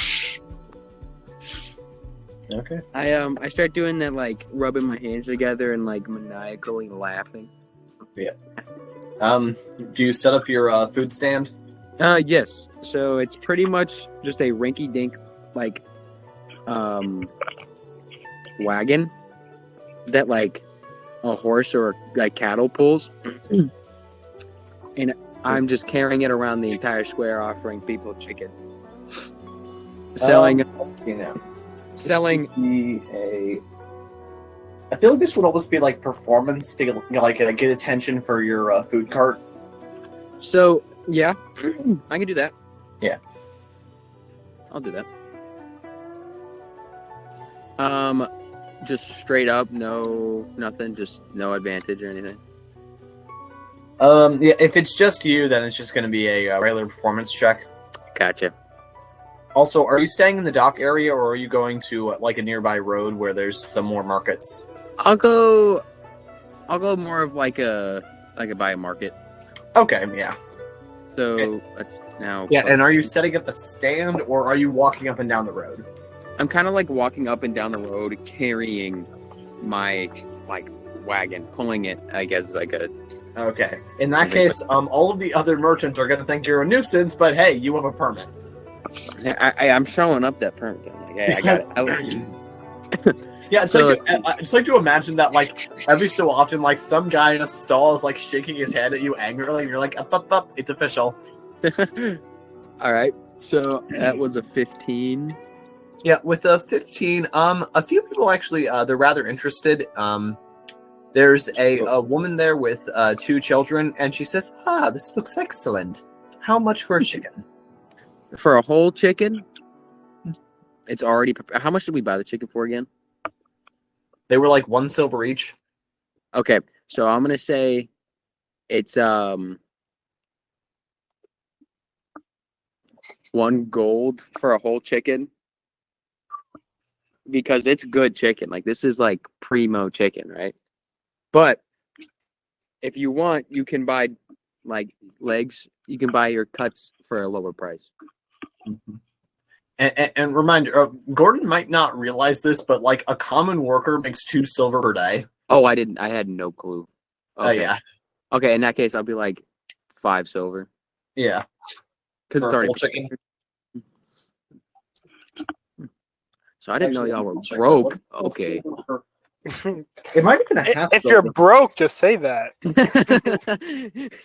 Okay. I start doing that, like rubbing my hands together and like maniacally laughing. Do you set up your food stand? Yes. So it's pretty much just a rinky-dink like wagon that like a horse or like cattle pulls, and I'm just carrying it around the entire square, offering people chicken, selling. I feel like this would almost be like performance to get attention for your food cart. So yeah, I can do that. Yeah, I'll do that. Just straight up, no, nothing, just no advantage or anything. Yeah, if it's just you, then it's just going to be a regular performance check. Gotcha. Also, are you staying in the dock area, or are you going to like a nearby road where there's some more markets? I'll go more of like a buy market. Okay, yeah. So that's now. Yeah, and are you setting up a stand, or are you walking up and down the road? I'm kind of like walking up and down the road, carrying my like wagon, pulling it. I guess like a. Okay. In that case, all of the other merchants are going to think you're a nuisance, but hey, you have a permit. I'm showing up that permit. I'm like, hey, I got it. Yeah, it's So like it's like to imagine that like every so often, like some guy in a stall is like shaking his head at you angrily, and you're like, up, it's official. All right. So that was a 15. Yeah, with a 15, a few people actually, they're rather interested. There's a woman there with 2 children, and she says, this looks excellent. How much for a chicken? For a whole chicken, it's already prepared. How much did we buy the chicken for again? They were like 1 silver each. Okay, so I'm gonna say it's 1 gold for a whole chicken because it's good chicken. Like this is like primo chicken, right? But if you want, you can buy like legs. You can buy your cuts for a lower price. Mm-hmm. And reminder, Gordon might not realize this, but like a common worker makes 2 silver per day. Oh, I didn't. I had no clue. Okay. Oh yeah. Okay, in that case, I'll be like 5 silver Yeah. because it's For a already whole chicken. So I didn't know Actually, y'all were I'll check broke. that. What's Okay. silver per- It might have been a half. If you're broke, just say that.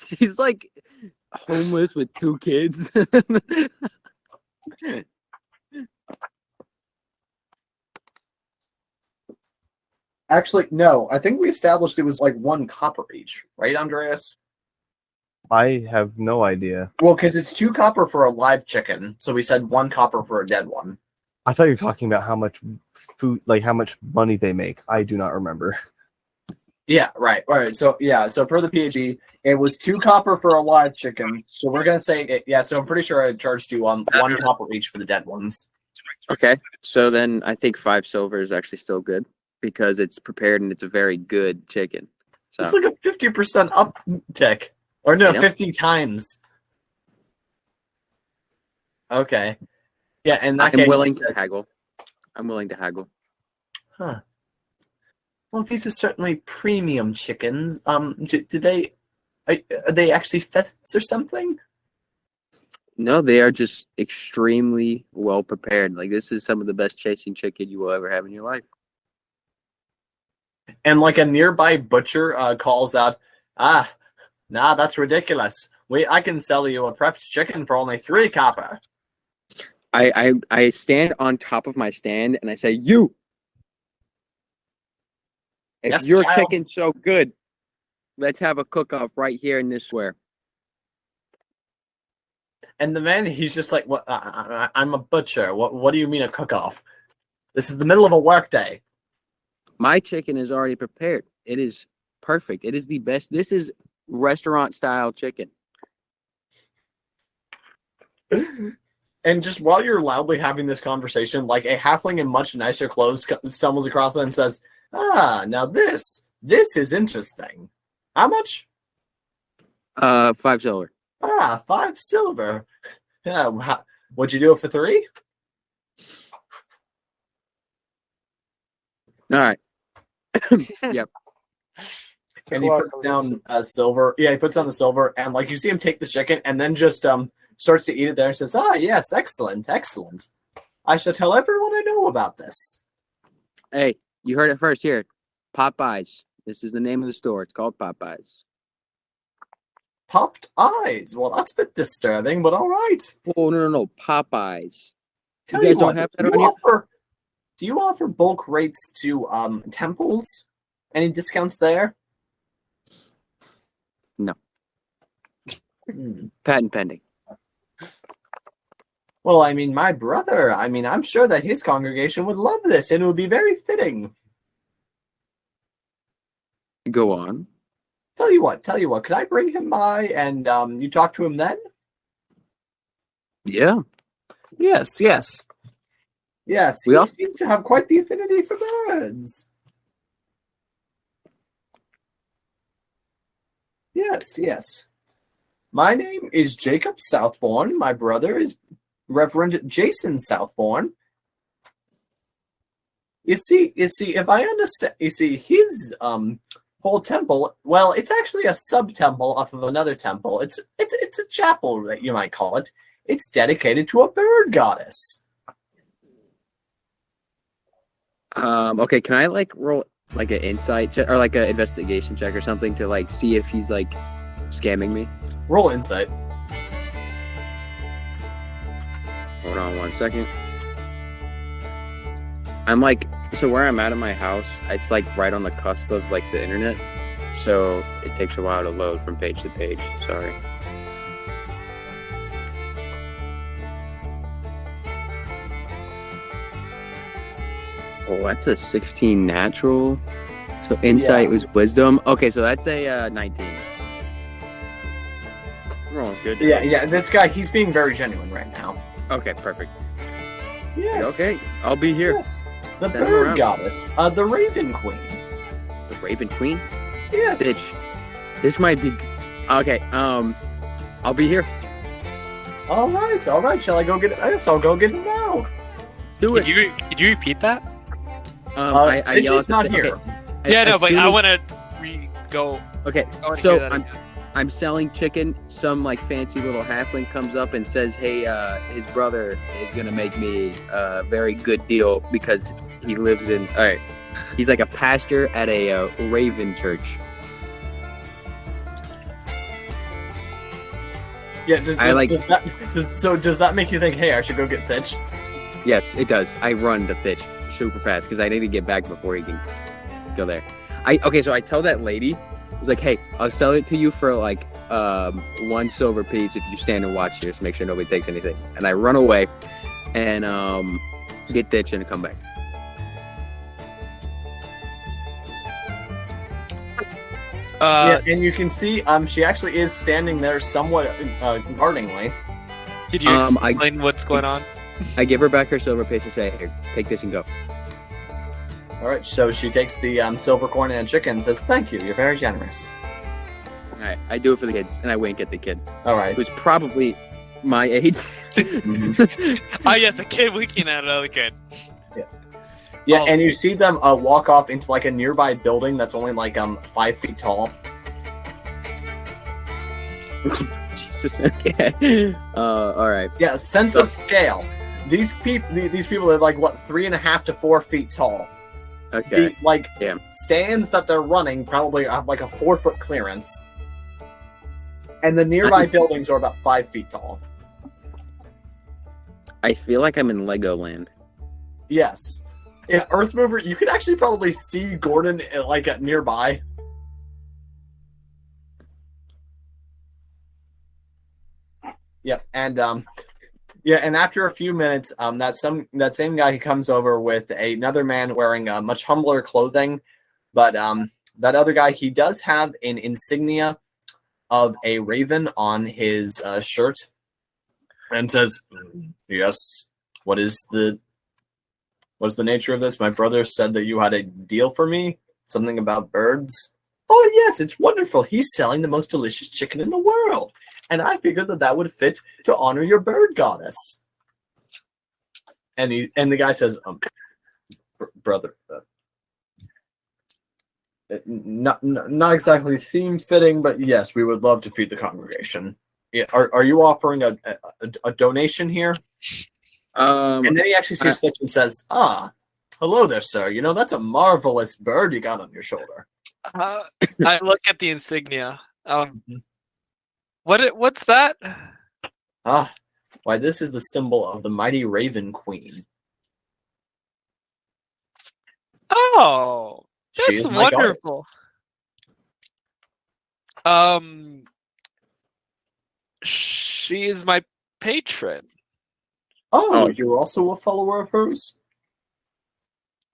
She's like homeless with 2 kids. Actually, no. I think we established it was like 1 copper each, right, Andreas? I have no idea. Well, because it's 2 copper for a live chicken, so we said 1 copper for a dead one. I thought you were talking about how much food, like how much money they make. I do not remember. Yeah, right. All right. So yeah, so per the PhD, it was 2 copper for a live chicken. So we're gonna say it, yeah. So I'm pretty sure I charged you 1 copper each for the dead ones. Okay, so then I think 5 silver is actually still good because it's prepared and it's a very good chicken. So It's like a 50% uptick, or no, 50 times. Okay. Yeah, and that I'm case, willing to haggle. I'm willing to haggle. Huh. Well, these are certainly premium chickens. Do they are they actually pheasants or something? No, they are just extremely well prepared. Like this is some of the best chasing chicken you will ever have in your life. And like a nearby butcher calls out, nah, that's ridiculous. I can sell you a prepped chicken for only 3 copper. I stand on top of my stand and I say, you. If Yes, your child. chicken's so good, let's have a cook-off right here in this square. And the man, he's just like, "What? I'm a butcher. What do you mean a cook-off? This is the middle of a workday." My chicken is already prepared. It is perfect. It is the best. This is restaurant-style chicken. And just while you're loudly having this conversation, like a halfling in much nicer clothes stumbles across it and says, now this is interesting. How much? 5 silver. 5 silver. Yeah, would you do it for 3? All right. Yep. And he puts down silver. Yeah, he puts down the silver, and like you see him take the chicken, and then just starts to eat it there, and says, yes, excellent. I shall tell everyone I know about this. Hey, you heard it first here. Popeyes. This is the name of the store. It's called Popeyes. Popped eyes. Well, that's a bit disturbing, but all right. Oh, no. Popeyes. Tell You you guys don't what, have that on your... do you offer bulk rates to temples? Any discounts there? No. Patent pending. Well, I mean, my brother, I'm sure that his congregation would love this, and it would be very fitting. Go on. Tell you what. Could I bring him by and you talk to him then? Yeah. Yes. We He also seems to have quite the affinity for birds. Yes. My name is Jacob Southbourne. My brother is Reverend Jason Southbourne. You see, if I understand, his whole temple, well, it's actually a sub-temple off of another temple. It's a chapel, that you might call it. It's dedicated to a bird goddess. Okay, can I like roll like an insight check or like an investigation check or something to like see if he's like scamming me? Roll insight. Hold on 1 second. I'm like, so where I'm at in my house, it's like right on the cusp of like the internet. So it takes a while to load from page to page. Sorry. Oh, that's a 16 natural. So insight was wisdom. Okay, so that's a 19. Oh, good. Yeah. This guy, he's being very genuine right now. Okay, perfect. Yes. Okay, I'll be here. Yes. The Send him bird around. goddess, the Raven Queen. The Raven Queen? Yes. Bitch. This might be... Okay, I'll be here. All right. Shall I go get it? Yes, I'll go get it now. Do it. Could you repeat that? I It's yell just at not the- here. okay. Yeah, As no, but soon I as- want to go. Okay, I wanna so hear that again. I'm selling chicken. Some like fancy little halfling comes up and says, "Hey, his brother is gonna make me a very good deal because he lives in. All right, he's like a pastor at a Raven church. Yeah. I like- Does that make you think, hey, I should go get Fitch? Yes, it does. I run the pitch super fast because I need to get back before he can go there. So I tell that lady, it's like, hey, I'll sell it to you for like 1 silver piece if you stand and watch this, make sure nobody takes anything. And I run away and get ditched and come back. Yeah, and you can see, she actually is standing there somewhat guardingly. Could you I- explain what's going on? I give her back her silver piece and say, here, take this and go. All right, so she takes the silver coin and chicken and says, "Thank you. You're very generous." All right, I do it for the kids and I wink at the kid, All right. who's probably my age. Oh yes, a kid winking at another kid. Yes. Yeah, Oh. and you see them walk off into like a nearby building that's only like 5 feet tall. Jesus, okay. All right. Yeah, sense of scale. These people are like what 3.5 to 4 feet tall. Okay. The Damn. stands that they're running probably have like a 4-foot clearance, and the nearby buildings are about 5 feet tall. I feel like I'm in Legoland. Yes. Yeah, Earth Mover. You could actually probably see Gordon like nearby. Yep, and and after a few minutes, that same guy he comes over with another man wearing much humbler clothing, but that other guy, he does have an insignia of a raven on his shirt, and says, "Yes, what's the nature of this? My brother said that you had a deal for me, something about birds." "Oh yes, it's wonderful. He's selling the most delicious chicken in the world. And I figured that would fit to honor your bird goddess." And the guy says, "Brother, not exactly theme fitting, but yes, we would love to feed the congregation. Yeah, are you offering a donation here?" And then he actually sees Fitch and says, "Ah, hello there, sir. You know, that's a marvelous bird you got on your shoulder." I look at the insignia. What's that? "Ah, why, this is the symbol of the mighty Raven Queen. Oh, She that's is my goddess." wonderful. She is my patron. Oh, you're also a follower of hers?"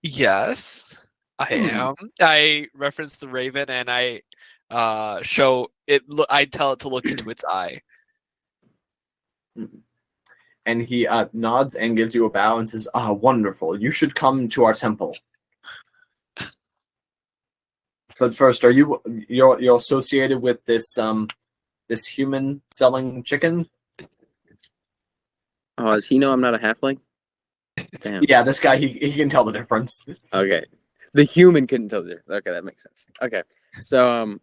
Yes. I am. I reference the raven and I show it. I tell it to look into its eye. And he nods and gives you a bow and says, "Ah, wonderful. You should come to our temple." But first, you're associated with this this human selling chicken? Oh, does he know I'm not a halfling? Damn. Yeah, this guy he can tell the difference. Okay. The human couldn't tell the difference. Okay, that makes sense. Okay. So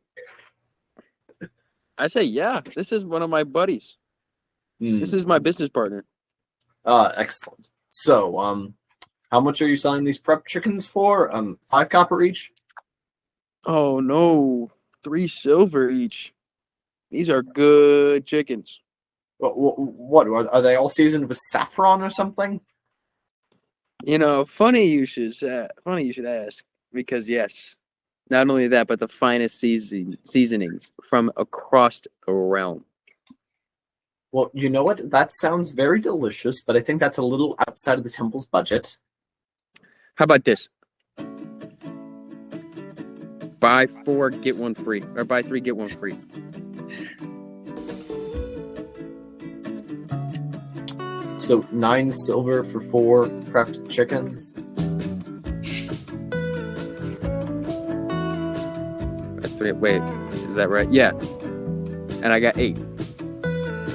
I say, yeah, this is one of my buddies. This is my business partner. Excellent. So, how much are you selling these prep chickens for? 5 copper each? Oh no, 3 silver each. These are good chickens. What are they all seasoned with saffron or something? You know, funny you should ask, because yes, not only that, but the finest seasonings from across the realm. Well, you know what? That sounds very delicious, but I think that's a little outside of the temple's budget. How about this? Buy 4, get 1 free, or buy 3, get 1 free. So 9 silver for 4 prepped chickens. Wait, is that right? Yeah. And I got 8.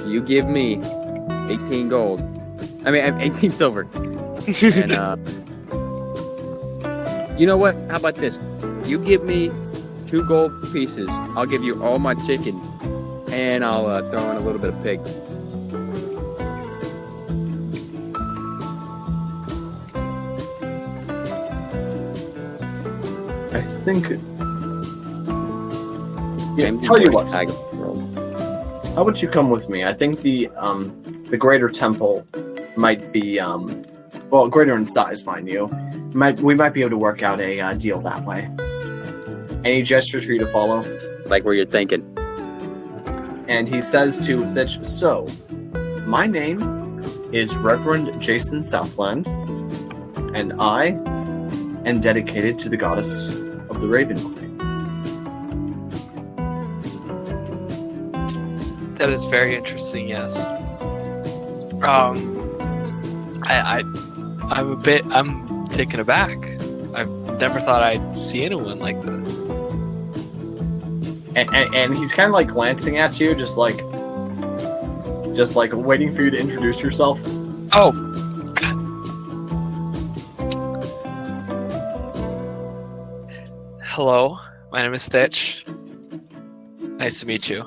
You give me 18 gold. I mean, 18 silver. And you know what? How about this? You give me 2 gold pieces. I'll give you all my chickens, and I'll throw in a little bit of pig. I think. Yeah, tell you what. How about you come with me? I think the greater temple might be well, greater in size, mind you. We might be able to work out a deal that way. Any gestures for you to follow? Like where you're thinking. And he says to Thitch, "So, my name is Reverend Jason Southland, and I am dedicated to the goddess of the Raven Queen." That is very interesting. Yes. I'm taken aback. I've never thought I'd see anyone like this. And he's kind of like glancing at you, just like waiting for you to introduce yourself. Oh. Hello, my name is Thitch. Nice to meet you.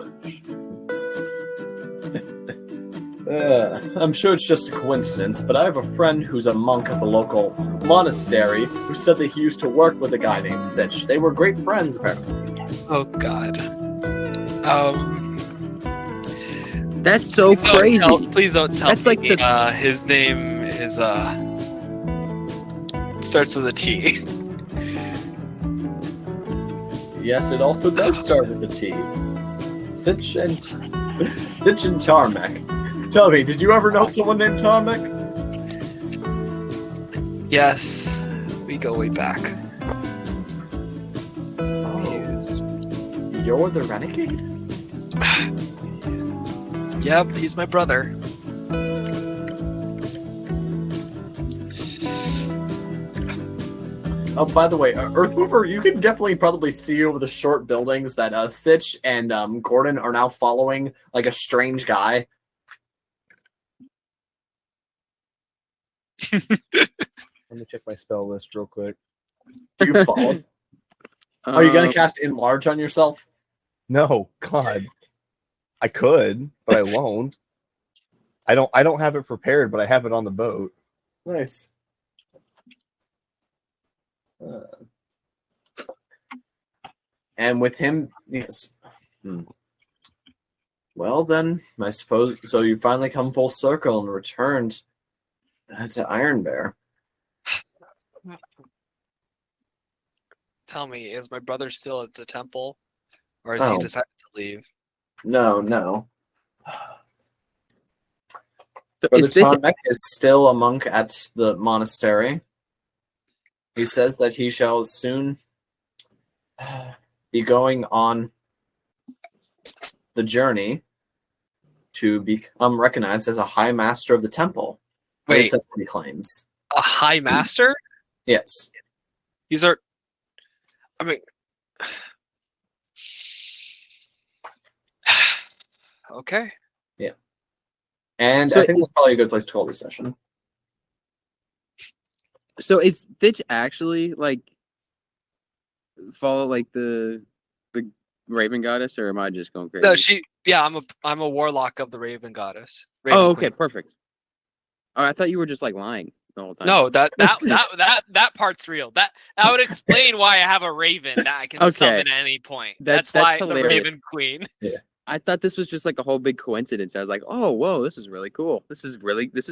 I'm sure it's just a coincidence, but I have a friend who's a monk at the local monastery who said that he used to work with a guy named Thitch. They were great friends, apparently. Oh God. That's so crazy. Please don't tell That's me. Like his name is starts with a T. Yes, it also does start with a T. Thitch and Tarmac. Tell me, did you ever know someone named Tarmac? Yes, we go way back. You're the renegade? Yep, he's my brother. Oh, by the way, Earthmover, you can definitely probably see over the short buildings that Thitch and Gordon are now following like a strange guy. Let me check my spell list real quick. Do you follow? Are you gonna cast Enlarge on yourself? No, God. I could, but I won't. I don't have it prepared, but I have it on the boat. Nice. And with him, yes. Well, then, I suppose, so you finally come full circle and returned to Ironbear. Tell me, is my brother still at the temple? Or has he decided to leave? No. So Brother Tomek is still a monk at the monastery. He says that he shall soon be going on the journey to become recognized as a high master of the temple. At least Wait, that's what he claims. a high master? Yes. These are. I mean. Okay. And So I think that's probably a good place to call this session. So is Stitch actually like follow like the Raven Goddess, or am I just going crazy? No, I'm a warlock of the Raven Goddess. Raven Oh, okay, Queen. perfect. Oh, I thought you were just like lying the whole time. No, that part's real. That would explain why I have a raven that I can Okay. summon at any point. That's That's why hilarious. the Raven Queen. I thought this was just like a whole big coincidence. I was like, oh, whoa, this is really cool. This is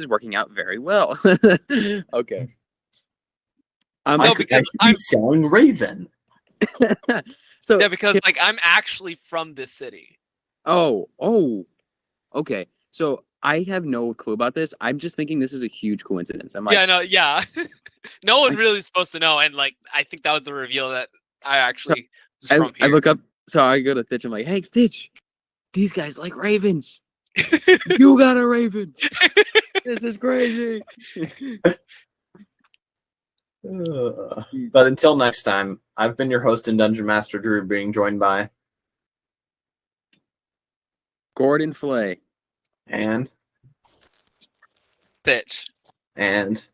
working out very well. Okay. I could because actually be selling Raven. So Yeah, because like I'm actually from this city. oh, okay. So I have no clue about this. I'm just thinking this is a huge coincidence. I'm like, Yeah. No one Like- really is supposed to know, and like I think that was the reveal that I actually was I from here. look up. So I go to Stitch. I'm like, hey, Stitch, these guys like ravens. You got a raven. This is crazy. But until next time, I've been your host and Dungeon Master Drew, being joined by Gordon Flay. and Bitch. and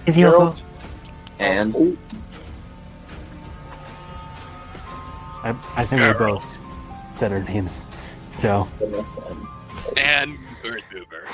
Is Gerald. and I think we both said our names. So. the next time. And Earth Mover.